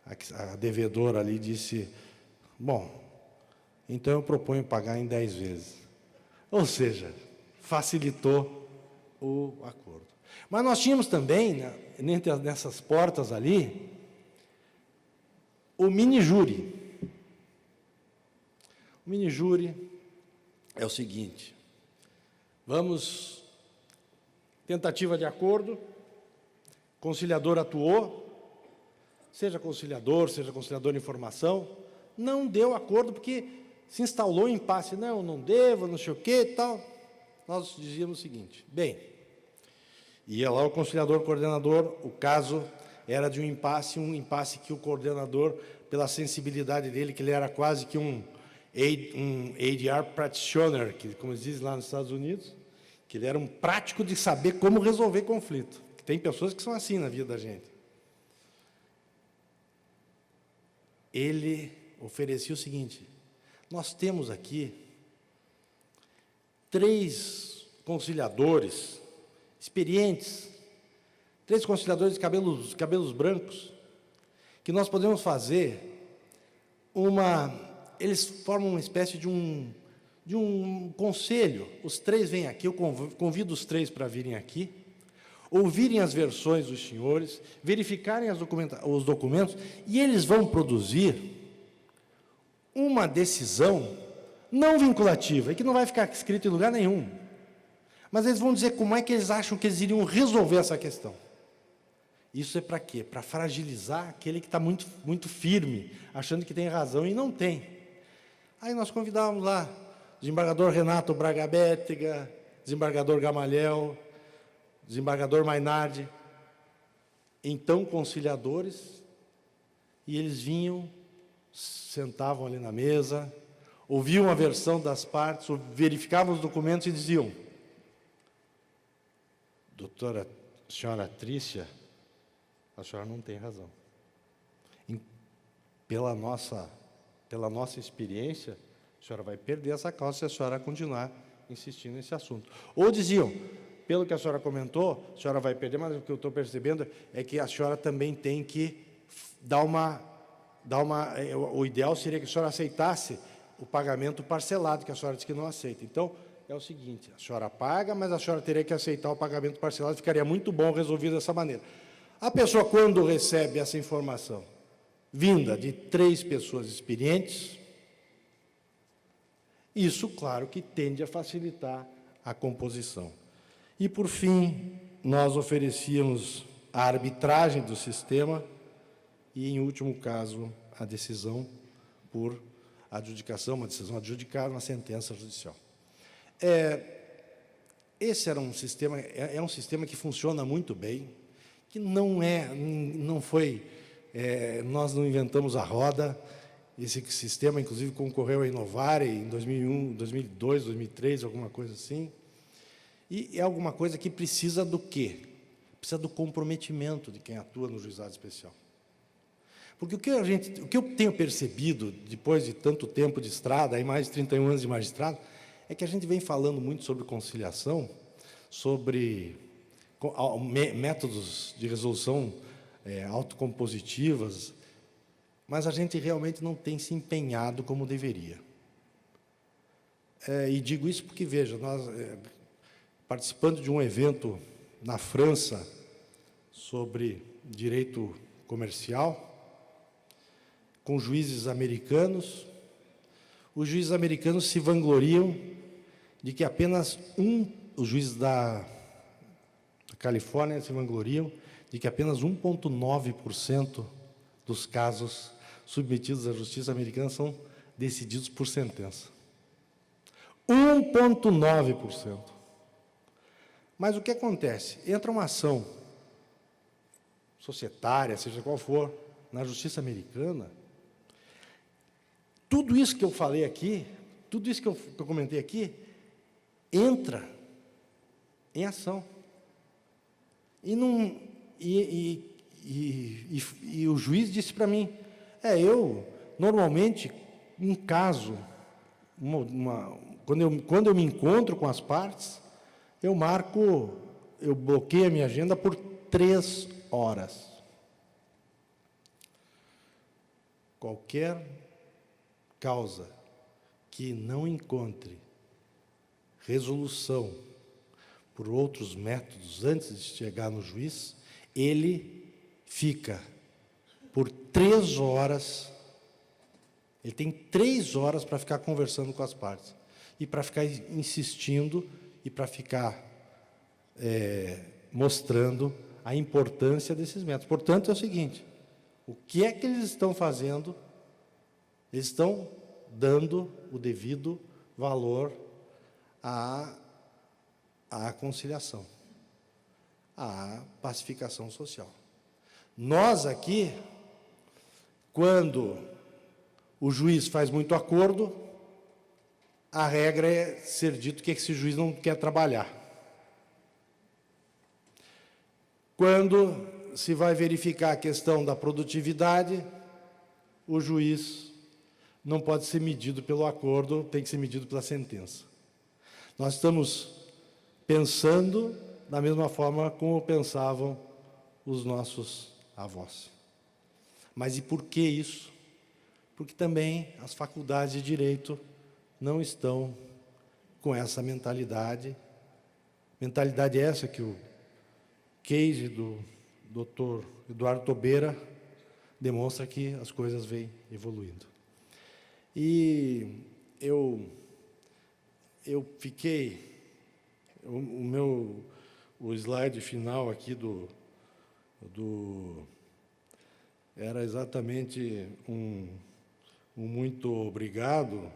S6: a devedora ali disse: bom, então eu proponho pagar em 10 vezes. Ou seja, facilitou o acordo. Mas nós tínhamos também, nessas portas ali, o mini-júri. O mini-júri é o seguinte: vamos, tentativa de acordo, conciliador atuou, seja conciliador em formação, não deu acordo porque se instalou em impasse, não devo, não sei o quê e tal. Nós dizíamos o seguinte: bem, ia lá o conciliador coordenador, o caso era de um impasse que o coordenador, pela sensibilidade dele, que ele era quase que um ADR practitioner, que, como eles dizem lá nos Estados Unidos, que ele era um prático de saber como resolver conflito. Tem pessoas que são assim na vida da gente. Ele oferecia o seguinte: nós temos aqui 3 conciliadores experientes, 3 conciliadores de cabelos brancos, que nós podemos fazer eles formam uma espécie de um conselho. Os 3 vêm aqui, eu convido os 3 para virem aqui, ouvirem as versões dos senhores, verificarem os documentos, e eles vão produzir uma decisão não vinculativa, e que não vai ficar escrito em lugar nenhum. Mas eles vão dizer como é que eles acham que eles iriam resolver essa questão. Isso é para quê? Para fragilizar aquele que está muito, muito firme, achando que tem razão e não tem. Aí nós convidávamos lá desembargador Renato Braga Bétega, desembargador Gamaliel, desembargador Mainardi, então conciliadores, e eles vinham, sentavam ali na mesa, ouviam a versão das partes, verificavam os documentos e diziam: doutora, senhora Trícia, a senhora não tem razão. Pela nossa experiência, a senhora vai perder essa causa se a senhora continuar insistindo nesse assunto. Ou diziam: pelo que a senhora comentou, a senhora vai perder, mas o que eu estou percebendo é que a senhora também tem que o ideal seria que a senhora aceitasse o pagamento parcelado, que a senhora disse que não aceita. Então, é o seguinte: a senhora paga, mas a senhora teria que aceitar o pagamento parcelado, ficaria muito bom resolvido dessa maneira. A pessoa, quando recebe essa informação, vinda de 3 pessoas experientes, isso, claro, que tende a facilitar a composição. E, por fim, nós oferecíamos a arbitragem do sistema e, em último caso, a decisão por adjudicação, uma decisão adjudicada, uma sentença judicial. Esse era um sistema, um sistema que funciona muito bem, que não foi, nós não inventamos a roda. Esse sistema, inclusive, concorreu a Inovare em 2001, 2002, 2003, alguma coisa assim. E é alguma coisa que precisa do quê? Precisa do comprometimento de quem atua no juizado especial. Porque o que eu tenho percebido, depois de tanto tempo de estrada, aí mais de 31 anos de magistrado, é que a gente vem falando muito sobre conciliação, sobre métodos de resolução autocompositivas, mas a gente realmente não tem se empenhado como deveria. E digo isso porque, veja, nós, participando de um evento na França sobre direito comercial, com juízes americanos. Os juízes americanos se vangloriam de que apenas os juízes da Califórnia se vangloriam de que apenas 1,9% dos casos submetidos à justiça americana são decididos por sentença. 1,9%. Mas o que acontece? Entra uma ação societária, seja qual for, na justiça americana, tudo isso que eu falei aqui, tudo isso que eu comentei aqui, entra em ação. E o juiz disse para mim, eu, normalmente, um caso, quando eu me encontro com as partes, eu bloqueio a minha agenda por 3 horas. Qualquer causa que não encontre resolução por outros métodos antes de chegar no juiz, ele fica por 3 horas, ele tem 3 horas para ficar conversando com as partes, e para ficar insistindo, e para ficar mostrando a importância desses métodos. Portanto, é o seguinte, o que é que eles estão fazendo? Eles estão dando o devido valor à conciliação, à pacificação social. Nós aqui, quando o juiz faz muito acordo, a regra é ser dito que esse juiz não quer trabalhar. Quando se vai verificar a questão da produtividade, o juiz não pode ser medido pelo acordo, tem que ser medido pela sentença. Nós estamos pensando da mesma forma como pensavam os nossos avós. Mas e por que isso? Porque também as faculdades de direito não estão com essa mentalidade. Mentalidade essa que o case do Dr. Eduardo Tobeira demonstra que as coisas vêm evoluindo. E eu fiquei... O slide final aqui era exatamente um muito obrigado.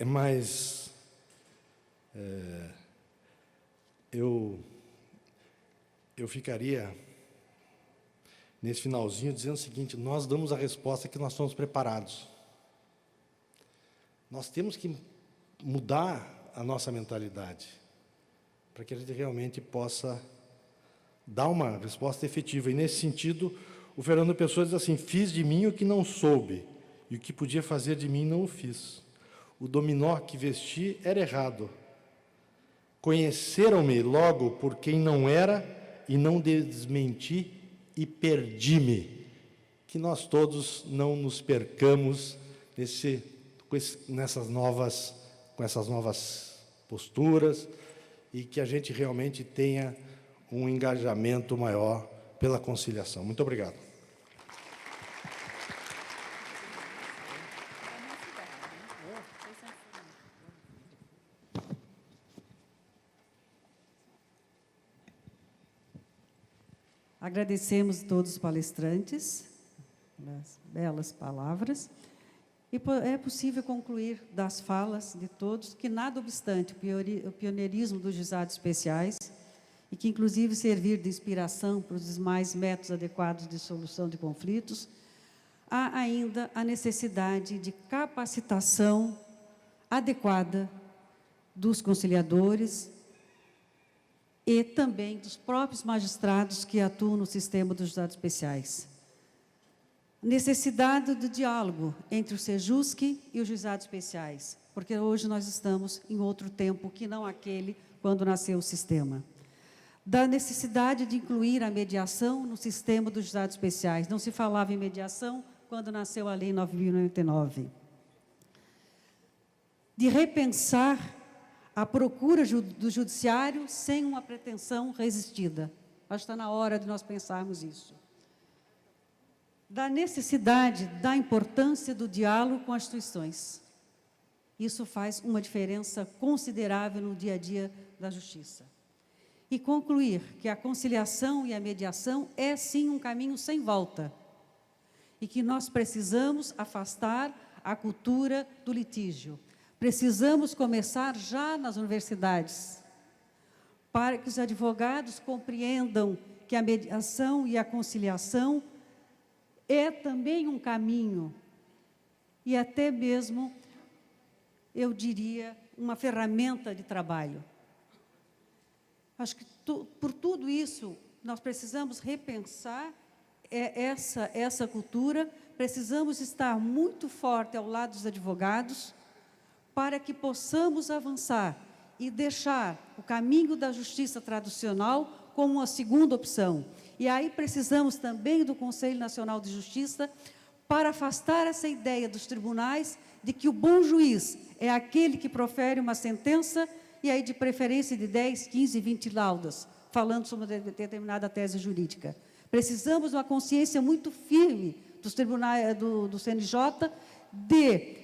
S6: Mas eu ficaria nesse finalzinho dizendo o seguinte: nós damos a resposta que nós somos preparados. Nós temos que mudar a nossa mentalidade para que a gente realmente possa dar uma resposta efetiva. E, nesse sentido, o Fernando Pessoa diz assim: fiz de mim o que não soube, e o que podia fazer de mim não o fiz. O dominó que vesti era errado. Conheceram-me logo por quem não era, e não desmenti, e perdi-me. Que nós todos não nos percamos com essas novas posturas, e que a gente realmente tenha um engajamento maior pela conciliação. Muito obrigado.
S2: Agradecemos a todos os palestrantes pelas belas palavras. E é possível concluir das falas de todos que, nada obstante o pioneirismo dos juizados especiais, e que, inclusive, servir de inspiração para os demais métodos adequados de solução de conflitos, há ainda a necessidade de capacitação adequada dos conciliadores e também dos próprios magistrados que atuam no sistema dos juizados especiais. Necessidade do diálogo entre o Sejusc e os juizados especiais, porque hoje nós estamos em outro tempo que não aquele quando nasceu o sistema. Da necessidade de incluir a mediação no sistema dos juizados especiais. Não se falava em mediação quando nasceu a Lei 9.099. de repensar a procura do judiciário sem uma pretensão resistida. Acho que está na hora de nós pensarmos isso. Da necessidade, da importância do diálogo com as instituições. Isso faz uma diferença considerável no dia a dia da justiça. E concluir que a conciliação e a mediação é, sim, um caminho sem volta. E que nós precisamos afastar a cultura do litígio. Precisamos começar já nas universidades, para que os advogados compreendam que a mediação e a conciliação é também um caminho, e até mesmo, eu diria, uma ferramenta de trabalho. Acho que por tudo isso, nós precisamos repensar essa cultura, precisamos estar muito forte ao lado dos advogados, para que possamos avançar e deixar o caminho da justiça tradicional como uma segunda opção. E aí precisamos também do Conselho Nacional de Justiça para afastar essa ideia dos tribunais de que o bom juiz é aquele que profere uma sentença e aí de preferência de 10, 15, 20 laudas, falando sobre uma determinada tese jurídica. Precisamos de uma consciência muito firme dos tribunais, do CNJ, de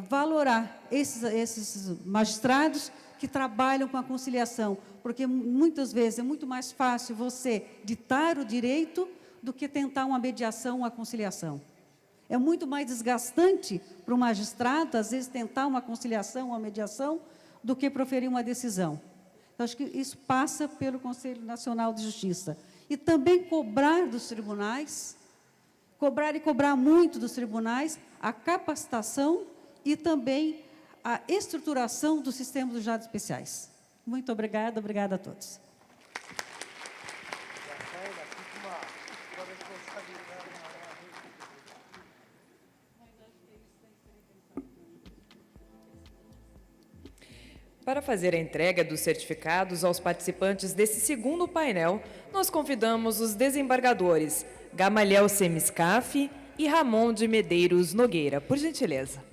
S2: valorar esses magistrados que trabalham com a conciliação, porque muitas vezes é muito mais fácil você ditar o direito do que tentar uma mediação, uma conciliação. É muito mais desgastante para o magistrado, às vezes, tentar uma conciliação, uma mediação, do que proferir uma decisão. Então, acho que isso passa pelo Conselho Nacional de Justiça. E também cobrar dos tribunais, cobrar muito dos tribunais, a capacitação e também a estruturação do sistema dos juizados especiais. Muito obrigada, obrigada a todos.
S1: Para fazer a entrega dos certificados aos participantes desse segundo painel, nós convidamos os desembargadores Gamaliel Semiscaf e Ramon de Medeiros Nogueira. Por gentileza.